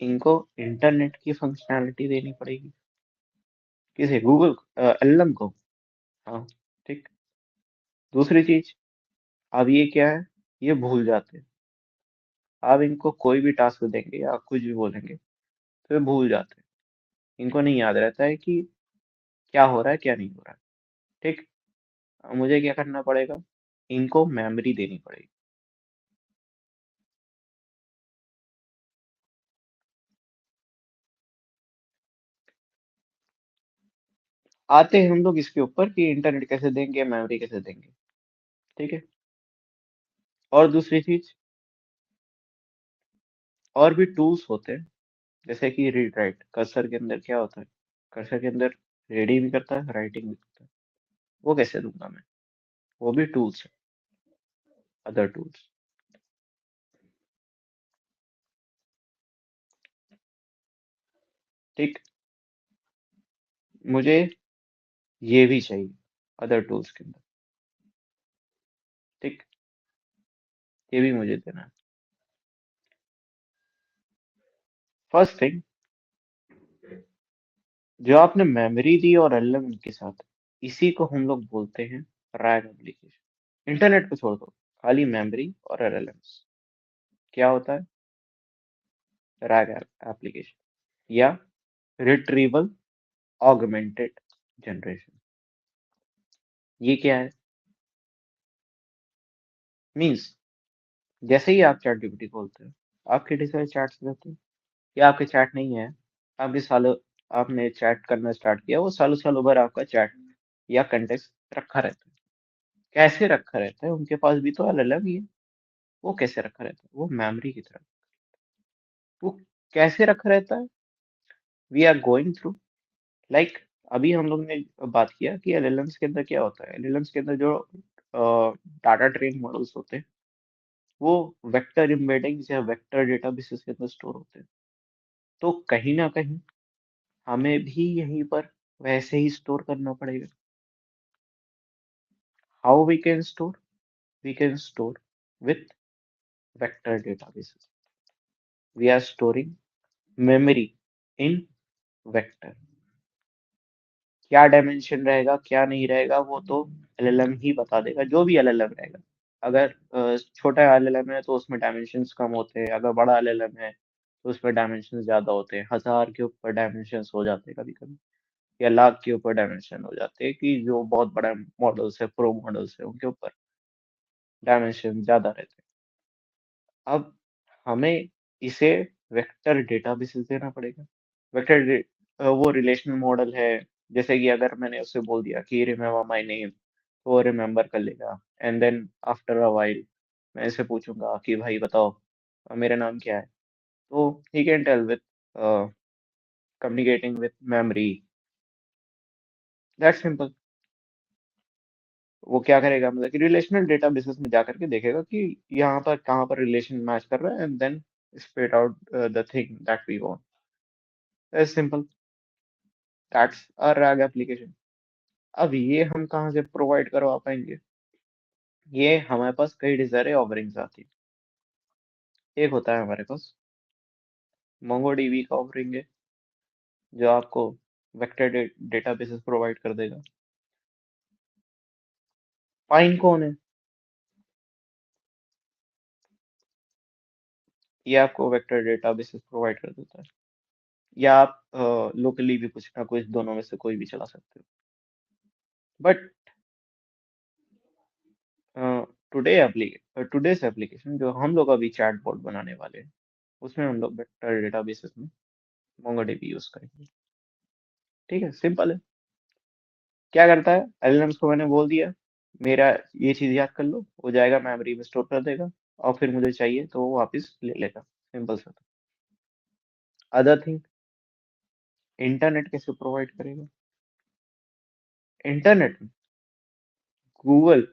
इनको इंटरनेट की फंक्शनैलिटी देनी पड़ेगी। किसे? गूगल एलएम को। हाँ, ठीक। दूसरी चीज, अब ये क्या है, ये भूल जाते हैं। आप इनको कोई भी टास्क देंगे या कुछ भी बोलेंगे तो ये भूल जाते हैं। इनको नहीं याद रहता है कि क्या हो रहा है, क्या नहीं हो रहा है। ठीक। अब मुझे क्या करना पड़ेगा? इनको मेमोरी देनी पड़ेगी। आते हैं हम लोग इसके ऊपर कि इंटरनेट कैसे देंगे, मेमोरी कैसे देंगे। ठीक है। और दूसरी चीज, और भी टूल्स होते हैं, जैसे कि रीड राइट। कर्सर के अंदर क्या होता है? कर्सर के अंदर रीडिंग भी करता है, राइटिंग भी करता है। वो कैसे दूंगा मैं? वो भी टूल्स है, अदर टूल्स। ठीक, मुझे ये भी चाहिए अदर टूल्स के अंदर। ठीक, ये भी मुझे देना है। फर्स्ट थिंग, जो आपने मेमोरी दी और एलएलएम के साथ, इसी को हम लोग बोलते हैं रैग एप्लीकेशन। इंटरनेट को छोड़ दो, खाली मेमोरी और एलएलएम्स, क्या होता है? रैग एप्लीकेशन या रिट्रीवल ऑगमेंटेड जनरेशन। ये क्या है? मीन्स जैसे ही आप चैट जीपीटी खोलते हो, आपके ढेर सारे चैट्स रहते हैं, या आपके चैट नहीं है, आपके सालों आपने चैट करना स्टार्ट किया, वो सालों सालों भर आपका चैट या कंटेक्स्ट रखा रहता है। कैसे रखा रहता है? उनके पास भी तो एलएलएम ही है। वो कैसे रखा रहता है? वो मेमोरी की तरह। वो कैसे रखा रहता है? We are going through, like अभी हम लोग ने बात किया कि एलएलएम्स के अंदर क्या होता है। एलएलएम्स के अंदर जो डाटा ट्रेन मॉडल्स होते हैं, वो वेक्टर एम्बेडिंग्स या वेक्टर डेटाबेसेस के अंदर स्टोर होते हैं। तो कहीं ना कहीं हमें भी यहीं पर वैसे ही स्टोर करना पड़ेगा। How we can store? We can store with vector databases. We are storing memory in vector. क्या डायमेंशन रहेगा, क्या नहीं रहेगा, वो तो एलएलएम ही बता देगा, जो भी एलएलएम रहेगा। अगर छोटा एलएलएम है तो उसमें डायमेंशंस कम होते हैं, अगर बड़ा एलएलएम है तो उसमें डायमेंशन ज्यादा होते हैं। 1000 के ऊपर डायमेंशंस हो जाते हैं कभी कभी, या लाख के ऊपर डायमेंशन हो जाते हैं, कि जो बहुत बड़ा मॉडल्स है, प्रो मॉडल्स है, उनके ऊपर डायमेंशन ज्यादा रहते हैं। अब हमें इसे वेक्टर डेटाबेसेस देना पड़ेगा। वो रिलेशनल मॉडल है। जैसे कि अगर मैंने उसे बोल दिया कि रिमेम्बर माय नेम, तो वो रिमेम्बर कर लेगा। And then after a while मैं इसे पूछूंगा कि भाई बताओ, मेरा नाम क्या है, तो he can tell with communicating with memory. That simple. वो क्या करेगा, मतलब कि रिलेशनल डेटाबेसेस में जा करके देखेगा कि यहाँ पर कहाँ पर रिलेशन मैच कर रहा है, and then spit out the thing that we want. That's simple. That's our RAG application. अब ये हम कहाँ से प्रोवाइड करवा पाएंगे? ये हमारे पास कई सारे ऑफरिंग्स आती है। एक होता है हमारे पास MongoDB का ऑफरिंग है, जो आपको वेक्टर डेटाबेसेस प्रोवाइड कर देगा। पाइन कौन है? ये आपको वेक्टर डेटाबेसेस प्रोवाइड कर देता है। या आप लोकली भी कुछ ना कुछ दोनों में से कोई भी चला सकते हो। बट टुडेस एप्लीकेशन जो हम लोग अभी चैटबॉट बनाने वाले हैं, उसमें हम लोग वेक्टर डेटाबेसेस में MongoDB यूज करेंगे। ठीक है, सिंपल है। क्या करता है? एलएलएम्स को मैंने बोल दिया मेरा ये चीज याद कर लो, हो जाएगा, मेमोरी में स्टोर कर देगा, और फिर मुझे चाहिए तो वो वापस ले लेगा। सिंपल सा। अदर थिंग, इंटरनेट कैसे प्रोवाइड करेगा? इंटरनेट में गूगल,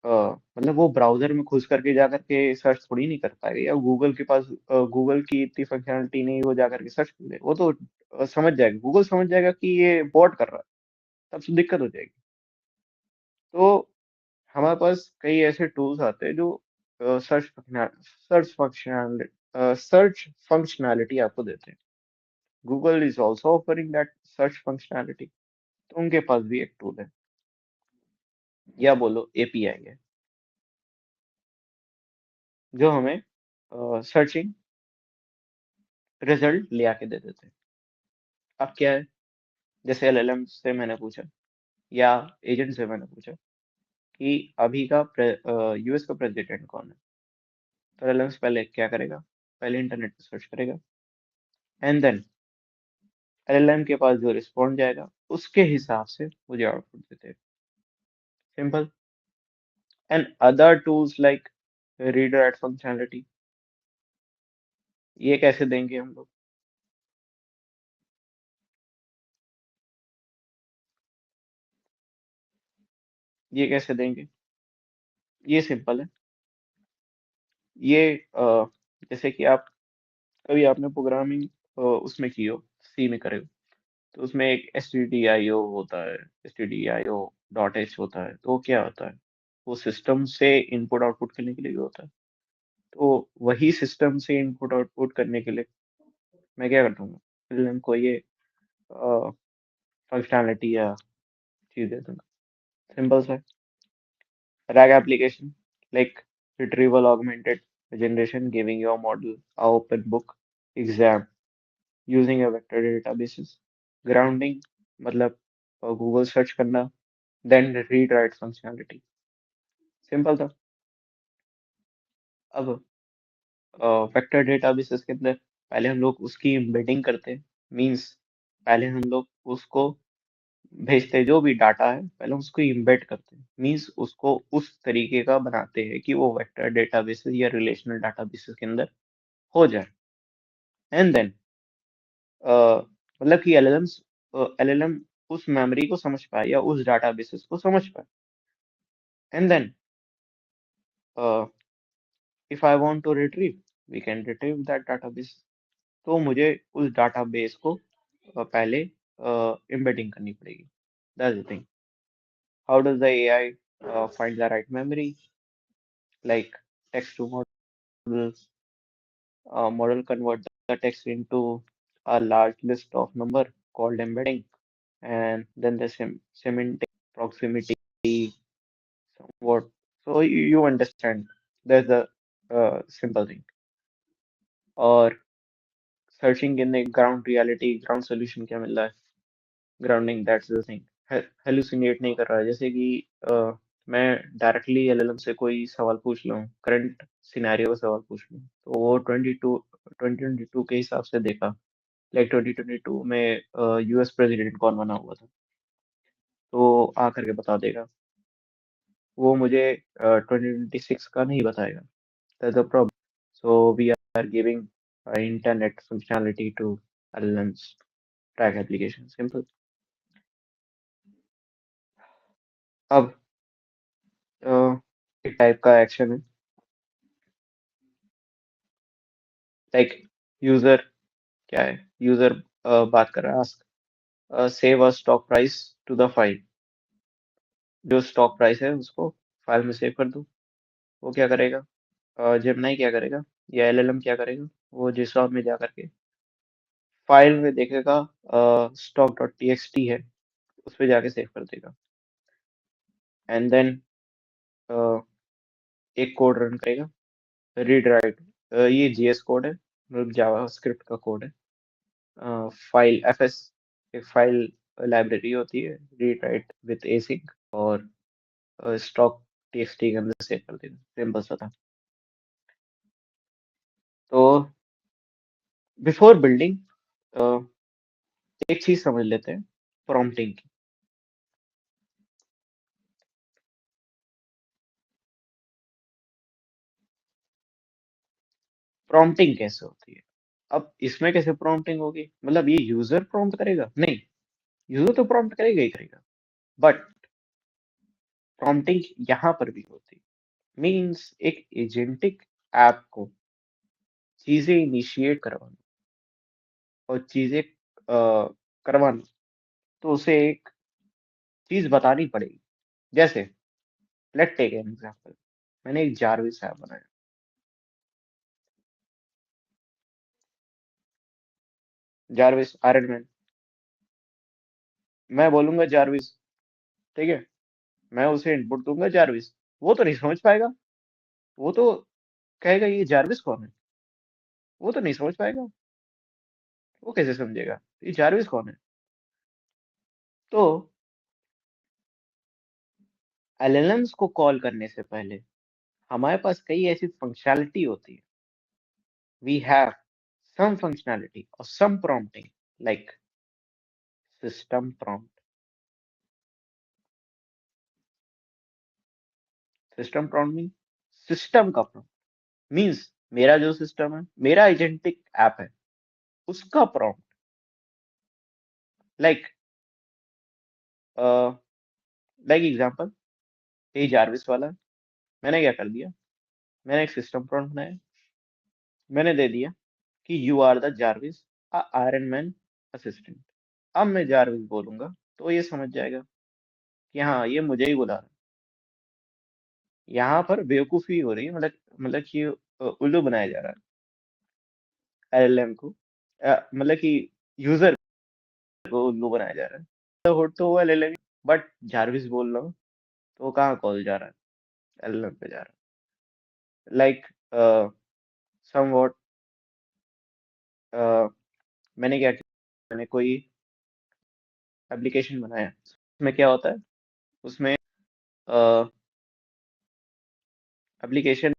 मतलब वो ब्राउजर में घुस करके जा करके सर्च थोड़ी नहीं कर पाएगा, या गूगल के पास गूगल की इतनी फंक्शनलिटी नहीं, वो जा करके सर्च कर ले। वो तो समझ जाएगा, गूगल समझ जाएगा कि ये बॉट कर रहा है, तब से दिक्कत हो जाएगी। तो हमारे पास कई ऐसे टूल्स आते हैं जो search search functional search functionality आपको देते हैं। Google is also offering that search functionality. तो उनके पास भी एक टूल है, या बोलो एपीआई है, जो हमें सर्चिंग रिजल्ट ले आके दे देते हैं। अब क्या है? जैसे एलएलएम से मैंने पूछा, या एजेंट से मैंने पूछा कि अभी का यूएस का प्रेसिडेंट कौन है, तो एलएलएम पहले क्या करेगा? पहले इंटरनेट पे सर्च करेगा, एंड देन एलएलएम के पास जो रिस्पॉन्ड जाएगा, उसके हिसाब से मुझे आउटपुट देते हैं। Simple. And other tools like reader at functionality, ये कैसे देंगे हम लोग? ये कैसे देंगे? ये सिंपल है। ये जैसे कि आप कभी आपने प्रोग्रामिंग उसमें की हो, सी में करे हो, तो उसमें एक stdio होता है, stdio.h होता है। तो वो क्या होता है? वो सिस्टम से इनपुट आउटपुट करने के लिए भी होता है। तो वही सिस्टम से इनपुट आउटपुट करने के लिए मैं क्या करता हूँ, LLM को ये फंक्शनैलिटी या चीज दे दूंगा। सिंपल सा RAG application like retrieval augmented generation, giving your model a open book exam using a vector databases. Grounding मतलब गूगल सर्च करना, then read write functionality. Simple था। अब वेक्टर डेटाबेसेस के अंदर पहले हम लोग उसकी एम्बेडिंग करते हैं। मींस पहले हम लोग उसको भेजते हैं, जो भी डाटा है पहले उसको एम्बेड करते हैं। मींस उसको उस तरीके का बनाते हैं कि वो वेक्टर डेटाबेसेस या रिलेशनल डेटाबेसेस के अंदर हो जाए। एंड देन मतलब कि LLM उस मेमोरी को समझ पाए या उस डाटाबेसेस को समझ पाए। And then if I want to retrieve, we can retrieve that database. तो मुझे उस डाटाबेस को पहले एम्बेडिंग करनी पड़ेगी। That's the thing. How does the AI find the right memory? Like text to model, model convert the text into a large list of number called embedding, and then the semantic proximity, what. So you understand. There's a simple thing. और searching in ground reality, ground solution क्या मिल रहा है, grounding, that's the thing. Hallucinate नहीं कर रहा है। जैसे कि मैं डायरेक्टली LLM से कोई सवाल पूछ लूँ, करंट सिनेरियो का सवाल पूछ लूँ, तो वो 2022 के हिसाब से देखा। लाइक 2022 में US प्रेसिडेंट कौन बना हुआ था, तो आ करके बता देगा। वो मुझे 2026 का नहीं बताएगा। That's the problem. So we are giving internet functionality to LLMs track application. Simple. अब एक टाइप का एक्शन है, लाइक यूजर क्या है, यूजर बात कर रहा है, ask save a stock price to the file. जो स्टॉक प्राइस है उसको फाइल में सेव कर दो। वो क्या करेगा, जेमिनी क्या करेगा या LLM क्या करेगा, वो JSON में जा करके फाइल में देखेगा, stock.txt है, उस पे जाके सेव कर देगा। एंड देन एक कोड रन करेगा, रीड राइट। ये GS कोड है, मतलब जावास्क्रिप्ट का कोड है। फाइल FS, एक फाइल लाइब्रेरी होती है, रीड राइट विथ एसिक, और स्टॉक TXT के अंदर सेव कर देगा। सिंपल सा था। तो बिफोर बिल्डिंग एक चीज समझ लेते हैं, प्रॉम्प्टिंग की। प्रॉम्प्टिंग कैसे होती है? अब इसमें कैसे प्रॉम्प्टिंग होगी, मतलब ये यूजर प्रॉम्प्ट करेगा? नहीं, यूजर तो प्रॉम्प्ट करेगा ही करेगा, बट प्रॉम्प्टिंग यहाँ पर भी होती है। मीन्स एक एजेंटिक ऐप को चीजें इनिशिएट करवाना और चीजें करवाना, तो उसे एक चीज बतानी पड़ेगी। जैसे लेट टेक एन एग्जांपल, मैंने एक जारविस ऐप बनाया। जारविस आयरन मैन, मैं बोलूंगा जारविस, ठीक है, मैं उसे इनपुट दूंगा जारविस। वो तो नहीं समझ पाएगा, वो तो कहेगा ये जारविस कौन है, वो तो नहीं समझ पाएगा। वो कैसे समझेगा ये जारविस कौन है? तो LLMs को कॉल करने से पहले हमारे पास कई ऐसी फंक्शनैलिटी होती है। We have some functionality or some prompting like system prompt. System prompt mean system का प्रॉम्प्ट, मीन्स मेरा जो सिस्टम है, मेरा एजेंटिक ऐप है, उसका प्रॉम्प्ट। लाइक लाइक एग्जांपल, ये जारविस वाला है। मैंने क्या कर दिया, मैंने एक सिस्टम प्रॉम्प्ट बनाया, मैंने दे दिया कि you are the Jarvis Iron Man assistant. अब मैं जारविस बोलूंगा तो ये समझ जाएगा कि हाँ ये मुझे ही बुला रहा है। यहाँ पर बेवकूफी हो रही है, मतलब कि उल्लू बनाया जा रहा है एलएलएम को। मतलब कि यूजर को उल्लू बनाया जा रहा है। तो होट तो वो एलएलएम, बट जारविस बोल रहा हूँ तो कहाँ कॉल जा रहा है, एलएलएम पे जा रहा है। लाइक समवॉट मैंने क्या किया, मैंने कोई एप्लीकेशन बनाया, उसमें क्या होता है, उसमें एप्लीकेशन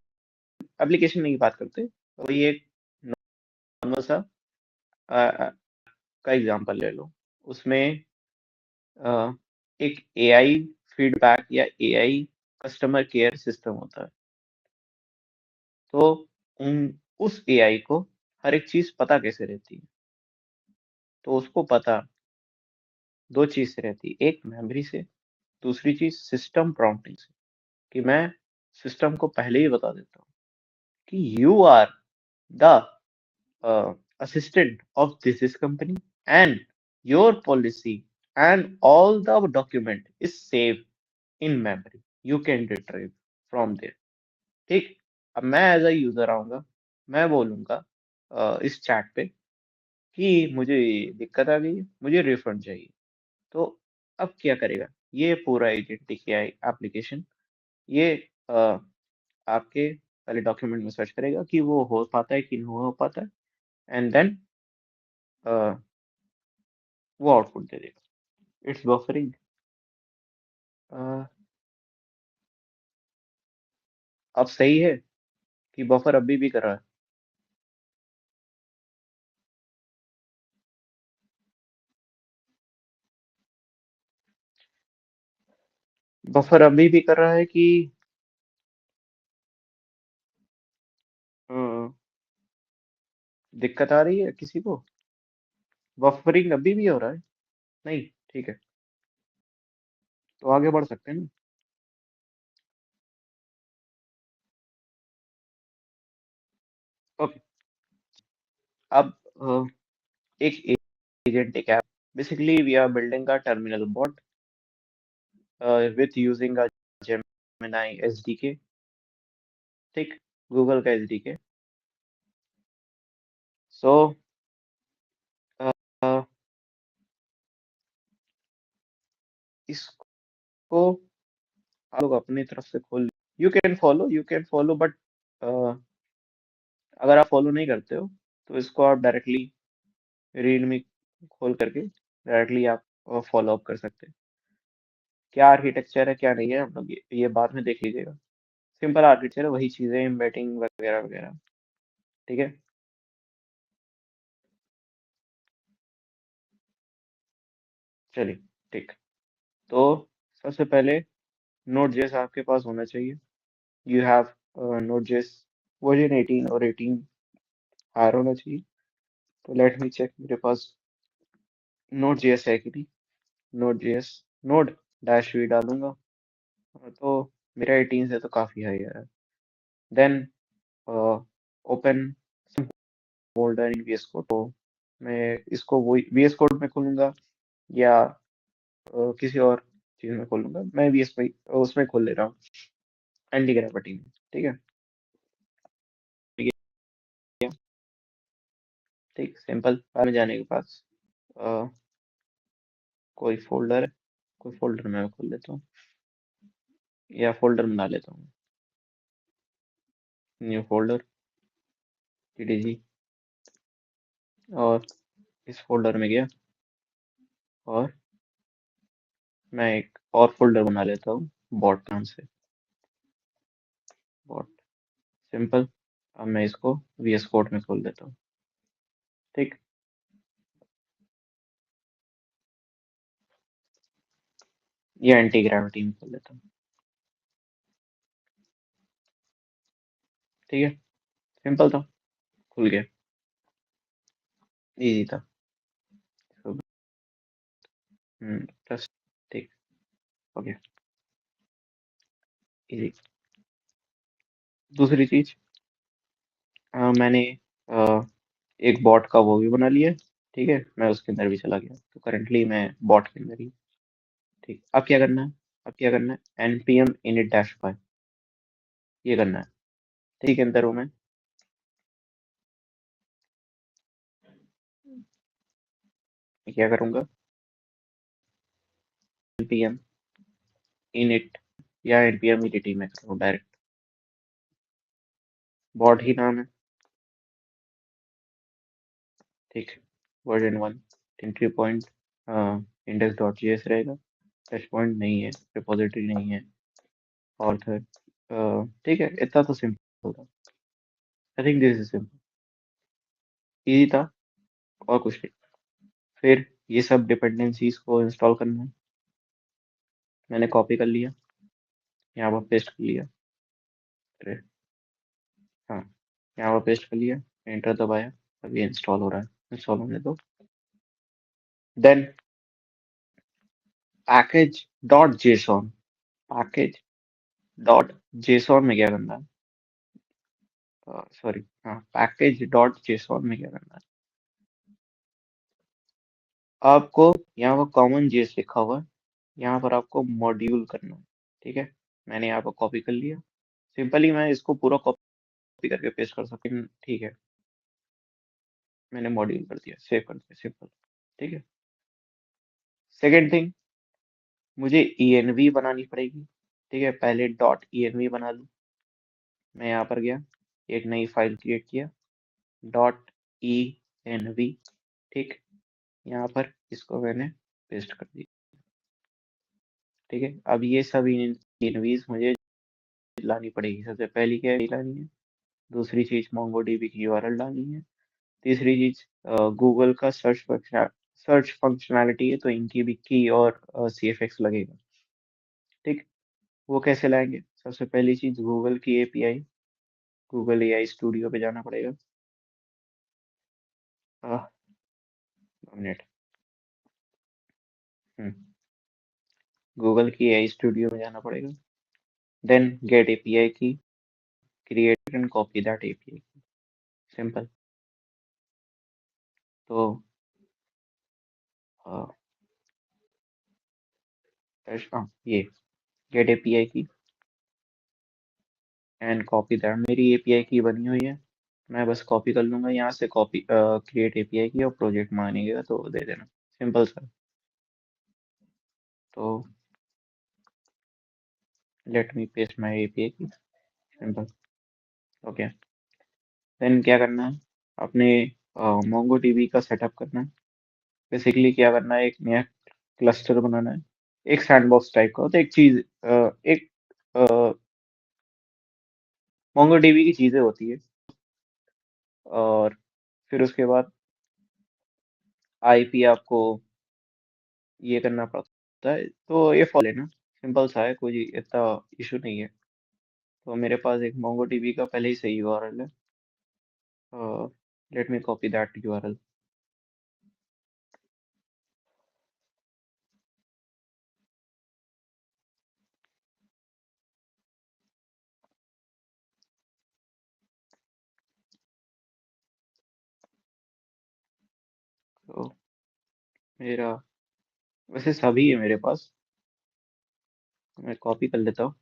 एप्लीकेशन की बात करते, वही एक नॉर्मल सा अ, का एग्जांपल ले लो। उसमें अ, एक एआई फीडबैक या एआई कस्टमर केयर सिस्टम होता है। तो उन उस एआई को हर एक चीज पता कैसे रहती है, तो उसको पता दो चीज से रहती है, एक मेमोरी से, दूसरी चीज सिस्टम प्रॉम्प्टिंग से। कि मैं सिस्टम को पहले ही बता देता हूँ कि you are the assistant of this company, and your policy and all the document is saved in memory, you can retrieve from there। ठीक। अब मैं एज अ यूजर आऊंगा, मैं बोलूंगा इस चैट पे कि मुझे ये दिक्कत आ गई है, मुझे रिफंड चाहिए। तो अब क्या करेगा ये पूरा एजेंटिक एआई एप्लीकेशन, ये आपके पहले डॉक्यूमेंट में सर्च करेगा कि वो हो पाता है कि नहीं हो पाता है, एंड देन वो आउटपुट दे देगा। It's buffering. अब सही है कि बफर अभी भी कर रहा है? बफर अभी भी कर रहा है कि अ, दिक्कत आ रही है किसी को? बफरिंग अभी भी हो रहा है? नहीं, ठीक है, तो आगे बढ़ सकते हैं ना। ओके। अब एक agentic app, basically we are building a terminal bot with using a Gemini SDK. ठीक, गूगल का एसडीके। सो इसको आप लोग अपनी तरफ से खोल, यू कैन फॉलो बट अगर आप फॉलो नहीं करते हो तो इसको आप डायरेक्टली रीड में खोल करके डायरेक्टली आप फॉलो अप कर सकते हैं। क्या आर्किटेक्चर है क्या नहीं है, हम लोग ये बाद में देख लीजिएगा। सिंपल आर्किटेक्चर है, वही चीजें एम्बेडिंग वगैरह वगैरह। ठीक है, चलिए, ठीक। तो सबसे पहले नोड जेएस आपके पास होना चाहिए। You have node JS version 18 और 18 हायर होना चाहिए। तो लेट मी चेक मेरे पास नोड जेएस है कि नहीं। Node JS, node dash v डालूंगा, तो मेरा 18 से तो काफी हाई है। Then open folder in VS code. तो मैं इसको वही वीएस कोड में खोलूंगा या किसी और चीज में खोलूंगा। मैं वीएस में उसमें खोल ले रहा हूँ, एंटी ग्रेविटी में। ठीक है, ठीक है, ठीक, सिंपल। बाद में जाने के बाद अ, कोई फोल्डर है, कोई फोल्डर मैं खोल लेता हूँ या फोल्डर बना लेता हूँ। न्यू फोल्डर, टीडीजी, और इस फोल्डर में गया और मैं एक और फोल्डर बना लेता हूँ बॉट नाम से। Bot, simple. अब मैं इसको वीएस कोड में खोल देता हूँ। ठीक, ये एंटी ग्रेविटी में खोल देता हूँ। ठीक है, सिंपल था, खुल गया, इजी था। प्लस, ठीक, ओके, इजी। दूसरी चीज मैंने एक बॉट का वो भी बना लिया। ठीक है, मैं उसके अंदर भी चला गया, तो करंटली मैं बॉट के अंदर ही। ठीक, अब क्या करना है? अब क्या करना है? npm init dash py, ये करना है। ठीक के अंदर हूँ मैं। मैं क्या करूंगा? npm init या npm edt में करूँ डायरेक्ट, बॉट ही नाम है। ठीक, version 1, entry point index dot JS रहेगा, टच पॉइंट नहीं है, रिपोजिटरी नहीं है, ऑर्थर। ठीक है, इतना तो सिंपल था। I think this is simple, easy था, और कुछ नहीं। फिर ये सब डिपेंडेंसीज को इंस्टॉल करना है। मैंने कॉपी कर लिया, यहाँ पर पेस्ट कर लिया। अरे, हाँ, यहाँ पर पेस्ट कर लिया, एंटर दबाया, अब ये इंस्टॉल हो रहा है। इंस्टॉल होने दो। Then package dot JSON, package dot JSON में क्या करना है? सॉरी, हाँ, पैकेज डॉट जेसॉन में क्या करना है? आपको यहाँ पर कॉमन जेस लिखा हुआ है, यहाँ पर आपको मॉड्यूल करना है। ठीक है, मैंने यहाँ पर कॉपी कर लिया। सिंपली मैं इसको पूरा कॉपी करके पेस्ट कर सकती हूँ। ठीक है, मैंने मॉड्यूल कर दिया, सेव कर दिया, सिंपल। ठीक है, सेकेंड थिंग, मुझे env बनानी पड़ेगी। ठीक है, पहले डॉट env बना लूँ। मैं यहाँ पर गया, एक नई फाइल क्रिएट किया, डॉट env। ठीक, यहाँ पर इसको मैंने पेस्ट कर दिया। ठीक है, अब ये सब envs मुझे लानी पड़ेगी। सबसे पहली क्या लानी है? दूसरी चीज MongoDB की यूआरएल डालनी है। तीसरी चीज गूगल का सर्च फंक्शनैलिटी है, तो इनकी भी की और CFX लगेगा। ठीक, वो कैसे लाएंगे? सबसे पहली चीज गूगल की एपीआई, गूगल एआई स्टूडियो पे जाना पड़ेगा। मिनट, गूगल की एआई स्टूडियो में जाना पड़ेगा। देन गेट एपीआई की, create and copy that API, simple. तो अ, ये गेट एपीआई की एंड कॉपी दैट, मेरी एपीआई की बनी हुई है, मैं बस कॉपी कर लूंगा यहाँ से। कॉपी क्रिएट एपीआई की और प्रोजेक्ट मांगेगा तो दे देना, सिंपल सा। तो let me paste my API की, सिंपल। ओके, देन क्या करना है? अपने मोंगो डीबी का सेटअप करना है। बेसिकली क्या करना है? एक नया क्लस्टर बनाना है, एक सैंडबॉक्स टाइप का। तो एक चीज, एक मोंगो डीबी की चीजें होती है, और फिर उसके बाद आईपी आपको ये करना पड़ता है। तो ये फॉलो लेना, सिंपल सा है, कोई इतना इशू नहीं है। तो मेरे पास एक मोंगो डीबी का पहले ही सही यूआरएल है। Let me copy that URL. तो मेरा वैसे सभी है मेरे पास, मैं कॉपी कर लेता हूँ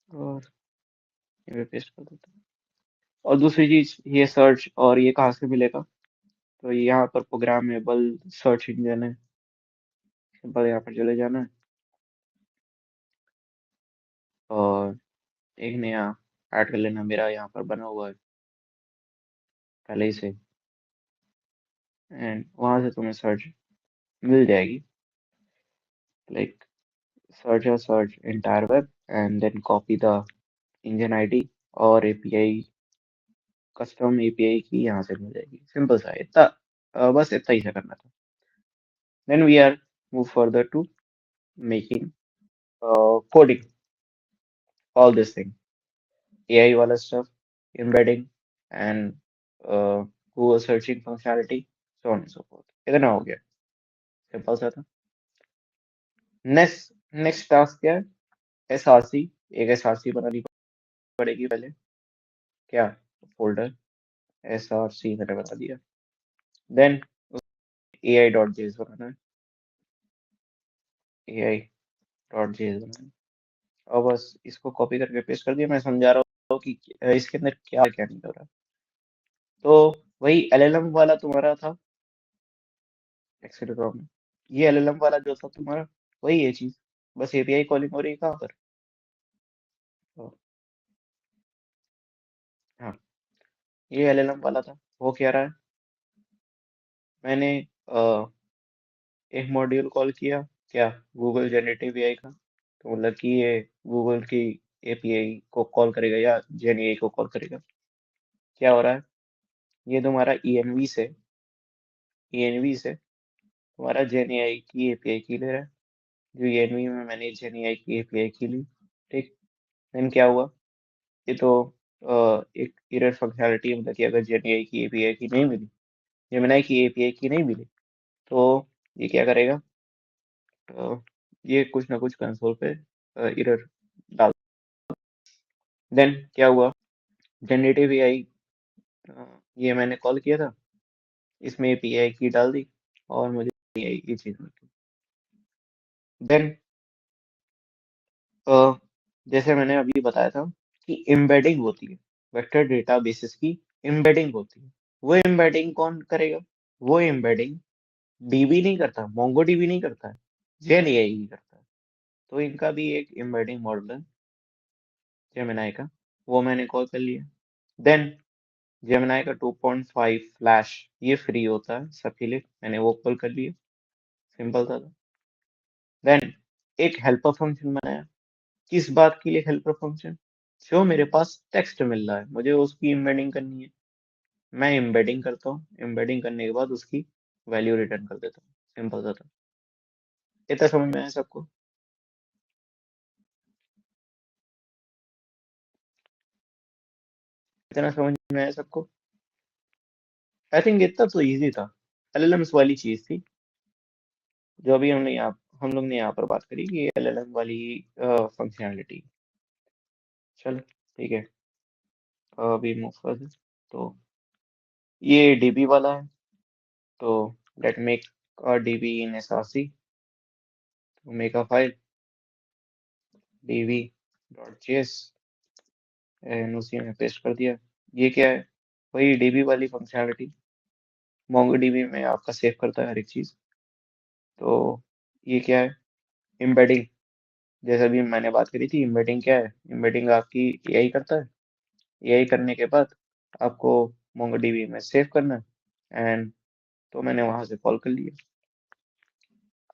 और ये पेस्ट कर देता हूँ। और दूसरी चीज, ये सर्च और ये कहाँ से मिलेगा? तो यहाँ पर प्रोग्रामेबल सर्च इंजन है, सिंपल यहाँ पर चले जाना है, और एक नया ऐड कर लेना। मेरा यहाँ पर बना हुआ है पहले ही से, एंड वहां से तुम्हें सर्च मिल जाएगी। Like search entire web and then copy the engine ID, और एपीआई, कस्टम एपीआई की यहाँ से मिल जाएगी। सिंपल सा है, इतना बस इतना ही सा करना था। Then we are move further to making coding all this thing, AI वाला stuff, embedding and Google searching functionality, so on and so forth. इतना हो गया, सिंपल सा था। नेक्स्ट नेक्स्ट टास्क क्या है? एसआरसी, एक एसआरसी बनानी पड़ेगी पहले। क्या? फोल्डर SRC मैंने बता दिया। देन AI.js बनाना है, AI.js बनाना है। और बस इसको कॉपी करके पेस्ट कर दिया। मैं समझा रहा हूँ कि इसके अंदर क्या क्या नहीं हो रहा। तो वही LLM वाला तुम्हारा था एक्सेलेरोम में, ये LLM वाला जो था तुम्हारा, वही ये चीज, बस API कॉलिंग हो रही है कहाँ पर। तो, हाँ, ये LLM वाला था। वो क्या रहा है, मैंने एक मॉड्यूल कॉल किया, क्या, गूगल जनरेटिव AI का। तो मतलब कि ये गूगल की API को कॉल करेगा या जेन AI को कॉल करेगा। क्या हो रहा है, ये तुम्हारा ENV से तुम्हारा जेन AI की API की ले रहा है। जो ENV में मैंने जेन AI की API की ली, ठीक। देन क्या हुआ, ये तो एक एरर फंक्शनैलिटी है, मतलब कि अगर जेन AI की API की नहीं मिली, जेमिनी की API की नहीं मिली, तो ये क्या करेगा, ये कुछ ना कुछ कंसोल पे एरर डाल। देन क्या हुआ, जनरेटिव AI, ये मैंने कॉल किया था, इसमें API की डाल दी और मुझे AI की चीज मिल गई। देन जैसे मैंने अभी बताया था कि एम्बेडिंग होती है, वेक्टर डेटाबेसेस की एम्बेडिंग होती है। वो एम्बेडिंग कौन करेगा, वो एम्बेडिंग डीबी नहीं करता, मोंगो डीबी नहीं करता है, जेन एआई ही करता है। तो इनका भी एक एम्बेडिंग मॉडल है जेमिनाई का, वो मैंने कॉल कर लिया। देन जेमिनाई का 2.5 फ्लैश, ये फ्री होता है सबके लिए, मैंने वो कॉल कर लिया, सिंपल था। देन एक हेल्पर फंक्शन बनाया, किस बात के लिए हेल्पर फंक्शन, जो मेरे पास टेक्स्ट मिल रहा है मुझे उसकी एम्बेडिंग करनी है, मैं एम्बेडिंग करता हूँ, एम्बेडिंग करने के बाद उसकी वैल्यू रिटर्न कर देता हूँ, सिंपल सा था। इतना समझ में आया सबको। इतना समझ में आया सबको। आई थिंक इतना तो इजी था, LLMs वाली चीज थी जो अभी हम लोग ने यहाँ पर बात करी कि LLM वाली फंक्शनैलिटी। चलो ठीक है, अभी मूव कर दे। तो ये DB वाला है, तो let make a DB in SRC, तो make a file db.js and उसी में पेस्ट कर दिया। ये क्या है, वही DB वाली फंक्शनैलिटी, MongoDB में आपका सेव करता है हर एक चीज। तो ये क्या है, एम्बेडिंग, जैसे भी मैंने बात करी थी, एम्बेडिंग क्या है, एम्बेडिंग आपकी AI करता है, AI करने के बाद आपको MongoDB में सेव करना है, एंड तो मैंने वहां से कॉल कर लिया।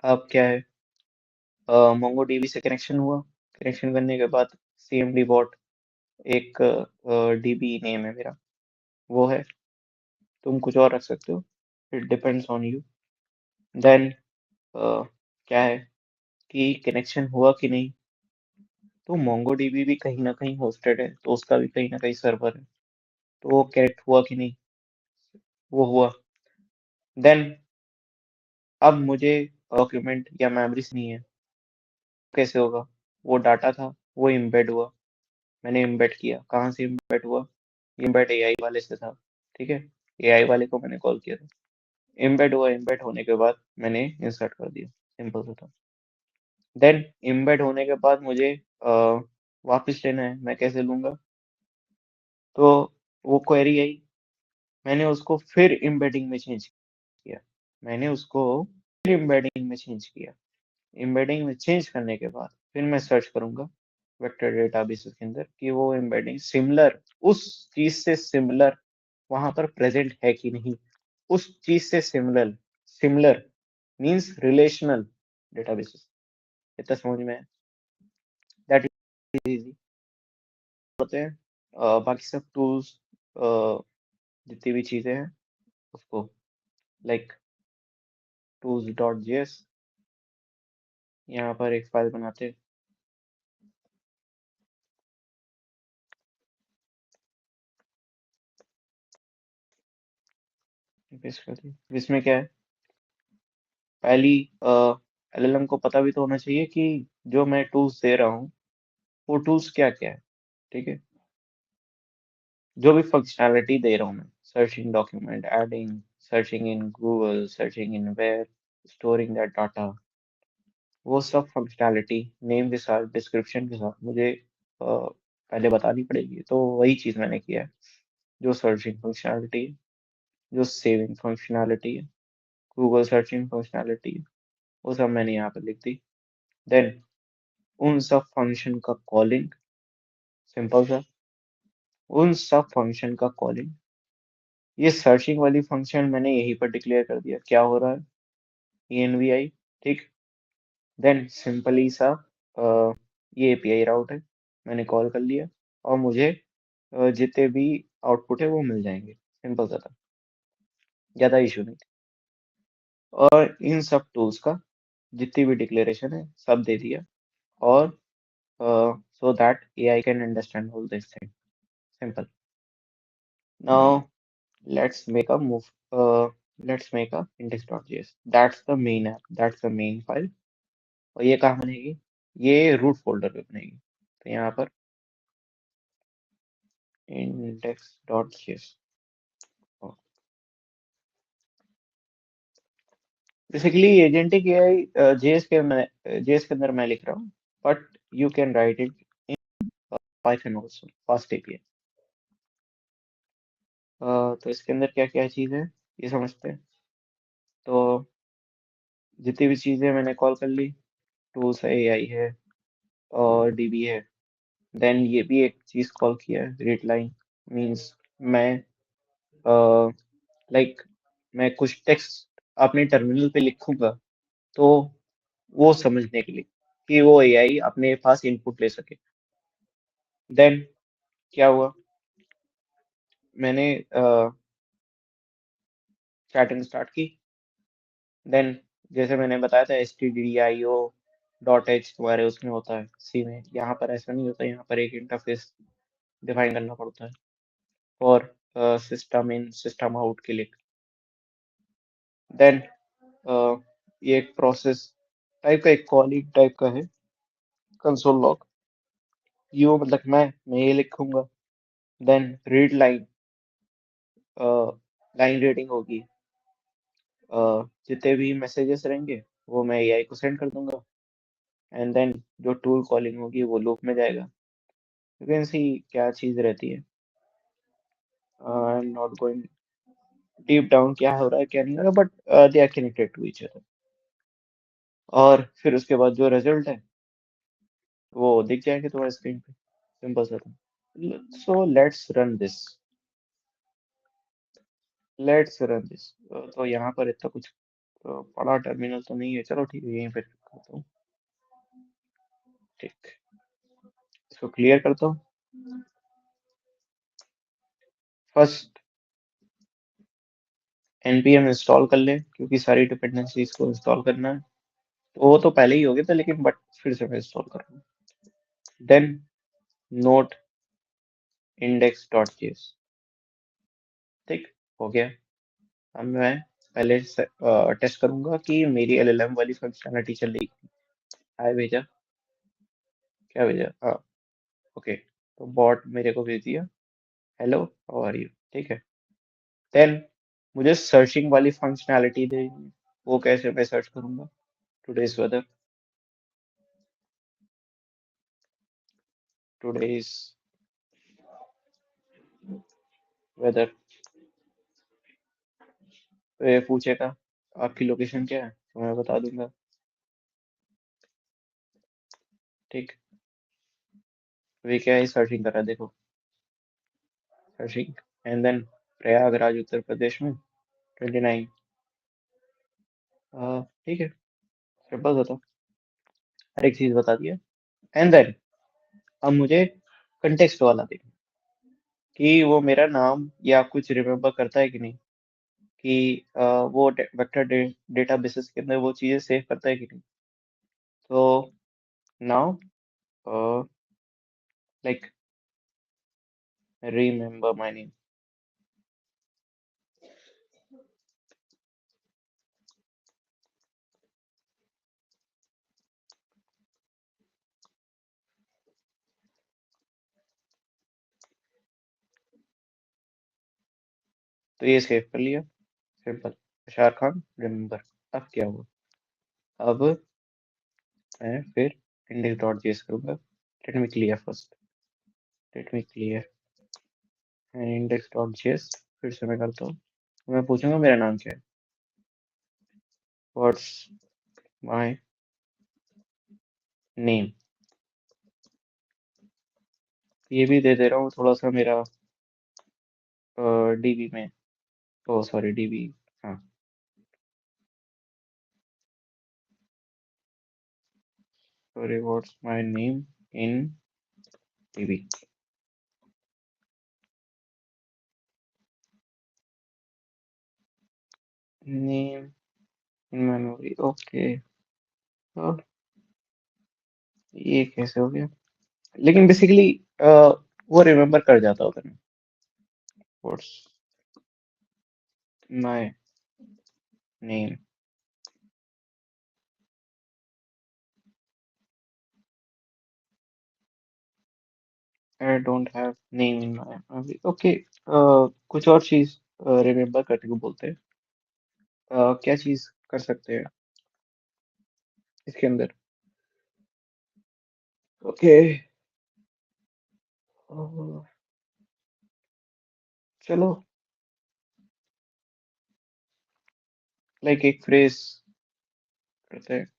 अब क्या है, MongoDB से कनेक्शन हुआ, कनेक्शन करने के बाद CMD बॉट, एक DB नेम है मेरा, वो है, तुम कुछ और रख सकते हो, it depends on you. Then क्या है कि कनेक्शन हुआ कि नहीं, तो MongoDB भी कहीं ना कहीं होस्टेड है, तो उसका भी कहीं ना कहीं सर्वर है, तो वो कनेक्ट हुआ कि नहीं, वो हुआ। देन अब मुझे डॉक्यूमेंट या मेमोरीज नहीं है, कैसे होगा, वो डाटा था, वो एम्बेड हुआ, मैंने एम्बेड किया, कहाँ से एम्बेड हुआ, एम्बेड AI वाले से था, ठीक है, AI वाले को मैंने कॉल किया था, एम्बेड हुआ, एम्बेड होने के बाद मैंने इंसर्ट कर दिया, सिंपल सा था। देन एम्बेड होने के बाद मुझे वापस लेना है, मैं कैसे लूंगा, तो वो क्वेरी आई, मैंने उसको फिर एम्बेडिंग में चेंज किया, मैंने उसको फिर एम्बेडिंग में चेंज किया, एम्बेडिंग में चेंज करने के बाद फिर मैं सर्च करूंगा वेक्टर डेटाबेसेस के अंदर कि वो एम्बेडिंग सिमिलर, उस चीज से सिमिलर वहां पर प्रेजेंट है कि नहीं, उस चीज से similar, similar means relational databases. इतना समझ में है, दैट इज इजी होते हैं। बाकी सब टूल्स, जितनी भी चीजें हैं उसको, लाइक tools.js, यहाँ पर एक फाइल बनाते हैं, पेस्ट करते हैं। इसमें क्या है, पहली LLM को पता भी तो होना चाहिए कि जो मैं टूल्स दे रहा हूँ वो टूल्स क्या क्या है, ठीक है, जो भी फंक्शनैलिटी दे रहा हूँ मैं, searching document, adding, searching in Google, searching in where, storing that data, वो सब फंक्शनैलिटी नेम के साथ, डिस्क्रिप्शन के साथ मुझे पहले बतानी पड़ेगी। तो वही चीज़ मैंने किया है, जो सर्चिंग फंक्शनैलिटी है, जो सेविंग फंक्शनैलिटी है, गूगल सर्चिंग फंक्शनैलिटी है, वो सब मैंने यहाँ पे लिख दी। देन उन सब फंक्शन का कॉलिंग, सिंपल सा, उन सब फंक्शन का कॉलिंग, ये सर्चिंग वाली फंक्शन मैंने यहीं पर डिक्लेयर कर दिया, क्या हो रहा है, envi, ठीक। देन सिंपली सा ये एपीआई राउट है, मैंने कॉल कर लिया और मुझे जितने भी आउटपुट है वो मिल जाएंगे, सिंपल सा था, ज़्यादा इशू नहीं। और इन सब टूल्स का जितनी भी डिक्लेरेशन है सब दे दिया, और so that AI can understand all these things. Simple. Now let's make a move. Let's make a index.js. That's the main app. That's the main file. और ये कहाँ बनेगी? ये रूट फोल्डर पे बनेगी। तो यहाँ पर index.js. Basically agentic AI JS के अंदर मैं लिख रहा हूँ, but you can write it in Python also, fast API. तो इसके अंदर क्या क्या चीज़ है ये समझते हैं। तो जितनी भी चीज़ें मैंने कॉल कर ली, टूल्स है, एआई है और डीबी है। देन ये भी एक चीज़ कॉल किया है, रीड लाइन, मीन्स मैं लाइक मैं कुछ टेक्स्ट अपने टर्मिनल पे लिखूंगा, तो वो समझने के लिए कि वो एआई अपने पास इनपुट ले सके। देन क्या हुआ, मैंने चैटिंग स्टार्ट की। देन जैसे मैंने बताया था stdio डॉट एच तुम्हारे उसमें होता है सी में, यहाँ पर ऐसा नहीं होता, यहाँ पर एक इंटरफेस डिफाइन करना पड़ता है और सिस्टम इन सिस्टम आउट के लिए। देन ये एक प्रोसेस टाइप का, एक कॉलिंग टाइप का है, कंसोल लॉग, यू मतलब मैं ये लिखूंगा। Then read line, line reading होगी, जितने भी मैसेजेस रहेंगे वो मैं एआई को सेंड कर दूंगा। एंड देन जो टूल कॉलिंग होगी वो लूप में जाएगा। यू कैन सी क्या चीज़ रहती है। I am not going deep down क्या हो रहा है क्या नहीं हो रहा, but they are connected to each other. और फिर उसके बाद जो रिजल्ट है वो दिख जाएंगे तुम्हारे स्क्रीन पे, सिंपल सा था। So let's run this. तो यहाँ पर इतना कुछ बड़ा टर्मिनल तो नहीं है, चलो ठीक है, यहीं पे करता हूँ। ठीक, इसको क्लियर करता हूँ। फर्स्ट npm इंस्टॉल कर ले, क्योंकि सारी डिपेंडेंसीज को इंस्टॉल करना है। तो वो तो पहले ही हो गया था, लेकिन बट फिर से मैं इंस्टॉल कर रहा हूँ। देन नोट index.js, ठीक हो गया। अब मैं पहले टेस्ट करूंगा कि मेरी एलएलएम वाली फंक्शनलिटी चल रही। हाय भेजा, क्या भेजा, हाँ ओके। तो बॉट मेरे को भेज दिया, हेलो हाउ आर यू, ठीक है। देन मुझे सर्चिंग वाली फंक्शनैलिटी देनी है। वो कैसे मैं सर्च करूंगा, टुडेज वेदर, टुडेज वेदर। तो ये पूछेगा आपकी लोकेशन क्या है, तो मैं बता दूंगा, ठीक। वे क्या है, सर्चिंग कर रहा है, देखो searching. And then Prayagraj Uttar Pradesh में 29, ठीक है, सिंपल सा था, हर एक चीज बता दिया। एंड देन अब मुझे कंटेक्स्ट वाला देखना कि वो मेरा नाम या कुछ रिमेम्बर करता है कि नहीं, कि वो वेक्टर डेटाबेसेस के अंदर वो चीजें सेव करता है कि नहीं। तो now like remember my name, तो ये सेव कर लिया, सिंपल। अशार खान रिमेम्बर। अब क्या हुआ? अब मैं फिर इंडेक्स डॉट जेएस करूंगा। Let me clear first, let me clear index dot JS. फिर से मैं करता हूँ, मैं पूछूंगा मेरा नाम क्या है, व्हाट्स माय नेम। ये भी दे दे रहा हूँ थोड़ा सा मेरा डीबी में, ओ सॉरी डीबी, हाँ sorry, what's my name in dB. Name in memory, okay. तो ये कैसे हो गया? लेकिन बेसिकली वो रिमेम्बर कर जाता होता है। What's my name, I don't have name in my memory, okay. कुछ और चीज रिमेम्बर करने को बोलते हैं। क्या चीज कर सकते हैं इसके अंदर? ओके, चलो, लाइक एक फ्रेज करते हैं।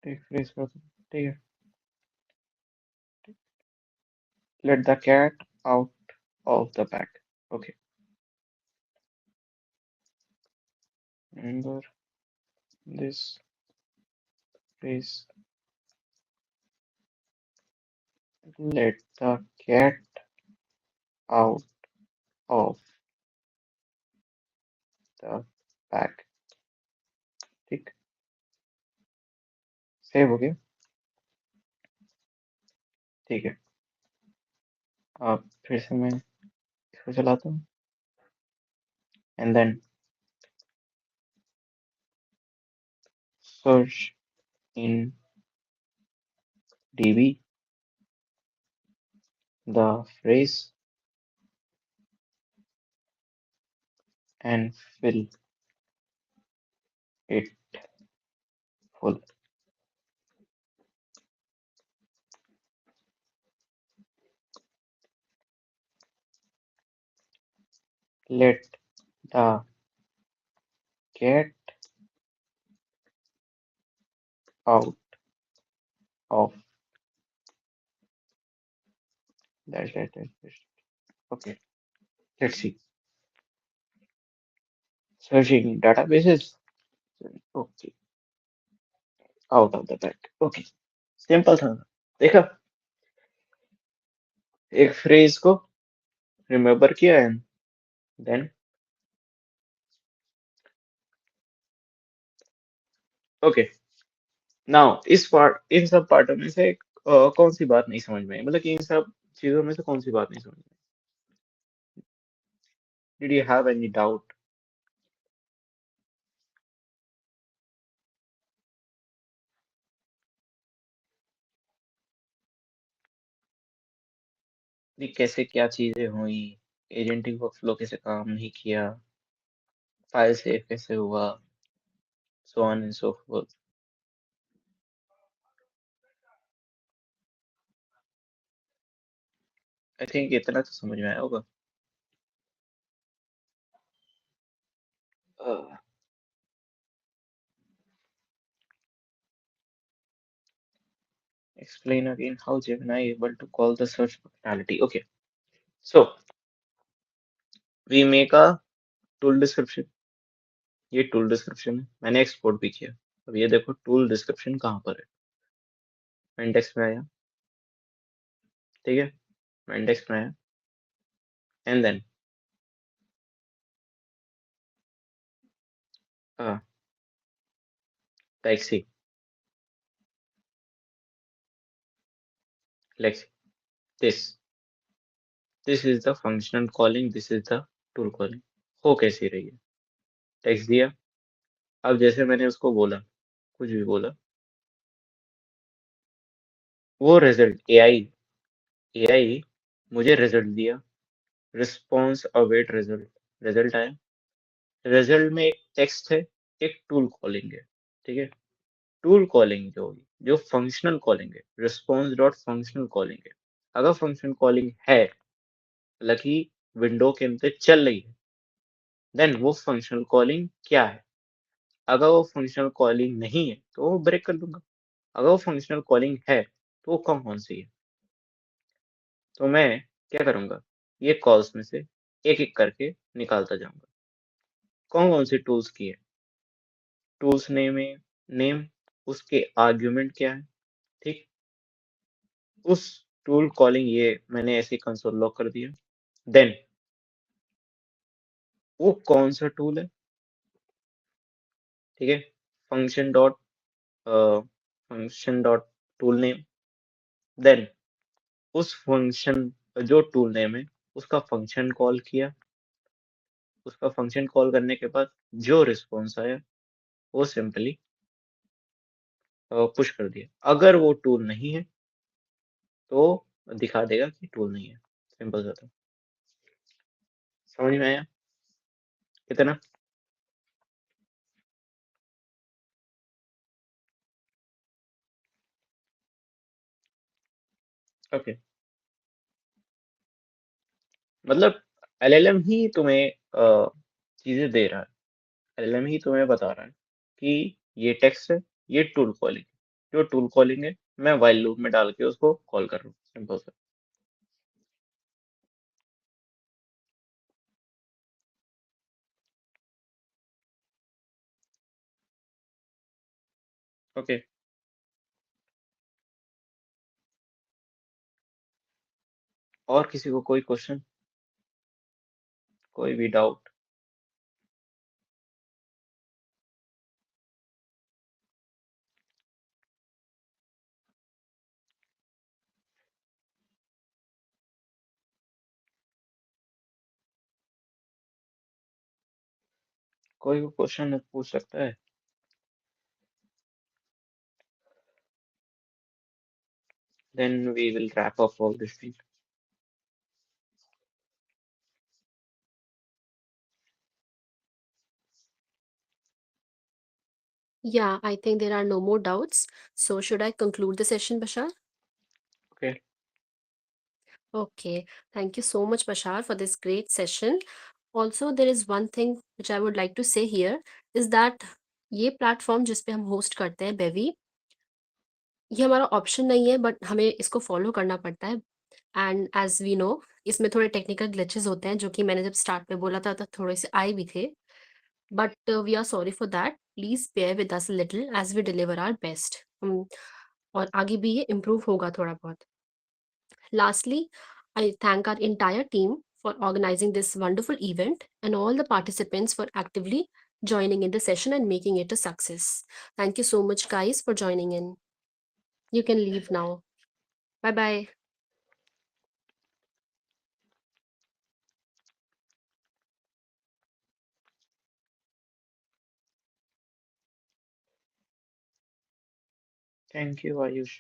एक फ्रेज करते हैं, ठीक है। Let the cat out of the bag, okay. Remember this phrase, let the cat out of the bag, ठीक। सेव हो गया, ठीक है। अब फिर से मैं इसको चलाता हूँ, and then search in db the phrase and fill it full. Let the cat out of that. Okay, let's see. Searching databases. Okay, out of the bag. Okay, simple था। देखा, एक फ्रेज को रिमेम्बर किया है, then okay. Now इस part, इन सब पार्टों में से कौन सी बात नहीं समझ में आई, मतलब कि इन सब चीजों में से कौन सी बात नहीं समझ में आई? Did you have any doubt? कि कैसे क्या चीजें हुई, एजेंटिक वर्कफ्लो कैसे काम नहीं किया, फाइल सेव कैसे हुआ, सो on and so fourth. I think इतना तो समझ में आया होगा। Explain again how Gemini able to call the search functionality. Okay, so we make a tool description। ये टूल डिस्क्रिप्शन है, मैंने एक्सपोर्ट भी किया। अब ये देखो टूल डिस्क्रिप्शन कहाँ पर है, मैं इंडेक्स में आया, ठीक है। मैं इंडेक्स में आया, and then like see, like this this is the functional calling, this is the tool calling। हो कैसी रही है? टेक्स्ट दिया, अब जैसे मैंने उसको बोला, कुछ भी बोला, वो रिजल्ट एआई मुझे रिजल्ट दिया, रिस्पॉन्स अवेट रिजल्ट, रिजल्ट आया। रिजल्ट में एक टेक्स्ट है, एक टूल कॉलिंग है, ठीक है। टूल कॉलिंग जो होगी, जो फंक्शनल कॉलिंग है, रिस्पॉन्स डॉट फंक्शनल कॉलिंग है। अगर फंक्शनल कॉलिंग है, हालांकि विंडो के अंदर चल रही है, देन वो फंक्शनल कॉलिंग क्या है। अगर वो फंक्शनल कॉलिंग नहीं है तो वो ब्रेक कर दूंगा। अगर वो फंक्शनल कॉलिंग है तो वो कौन कौन सी है, तो मैं क्या करूंगा, ये कॉल्स में से एक एक करके निकालता जाऊंगा। कौन कौन सी टूल्स की है, टूल्स नेम है, नेम, उसके आर्ग्यूमेंट क्या है, ठीक। उस टूल कॉलिंग ये मैंने ऐसे कंसोल लॉग कर दिया। देन वो कौन सा टूल है, ठीक है। Function dot function dot tool name. Then उस फंक्शन, जो टूल नेम है, उसका फंक्शन कॉल किया। उसका फंक्शन कॉल करने के बाद जो रिस्पॉन्स आया वो सिंपली पुश कर दिया। अगर वो टूल नहीं है तो दिखा देगा कि टूल नहीं है। सिंपल सा था। समझ में आया कितना? ओके, मतलब एलएलएम ही तुम्हें चीजें दे रहा है। एलएलएम ही तुम्हें बता रहा है कि ये टेक्स्ट है, ये टूल कॉलिंग है। जो टूल कॉलिंग है मैं वाइल लूप में डाल के उसको कॉल कर रहा हूँ। सिंपल सा। ओके, और किसी को कोई क्वेश्चन, कोई भी डाउट? कोई भी क्वेश्चन पूछ सकता है। Then we will wrap up all this thing. Yeah, I think there are no more doubts. So should I conclude the session, Bashar? Okay. Okay. Thank you so much, Bashar, for this great session. Also, there is one thing which I would like to say here is that ये platform जिस पे हम host करते हैं बेवी, ये हमारा option नहीं है बट हमें इसको फॉलो करना पड़ता है। एंड एज वी नो, इसमें थोड़े टेक्निकल ग्लिचेस होते हैं जो कि मैंने जब स्टार्ट में बोला था तो थोड़े से आए भी थे। But we are sorry for that, please bear with us little as we deliver our best. और आगे भी ये इम्प्रूव होगा थोड़ा बहुत। Lastly, I thank our entire team for organizing this wonderful event and all the participants for actively joining in the session and making it a success. Thank you so much, guys, for joining in. You can leave now. Bye bye. Thank you, Ayush.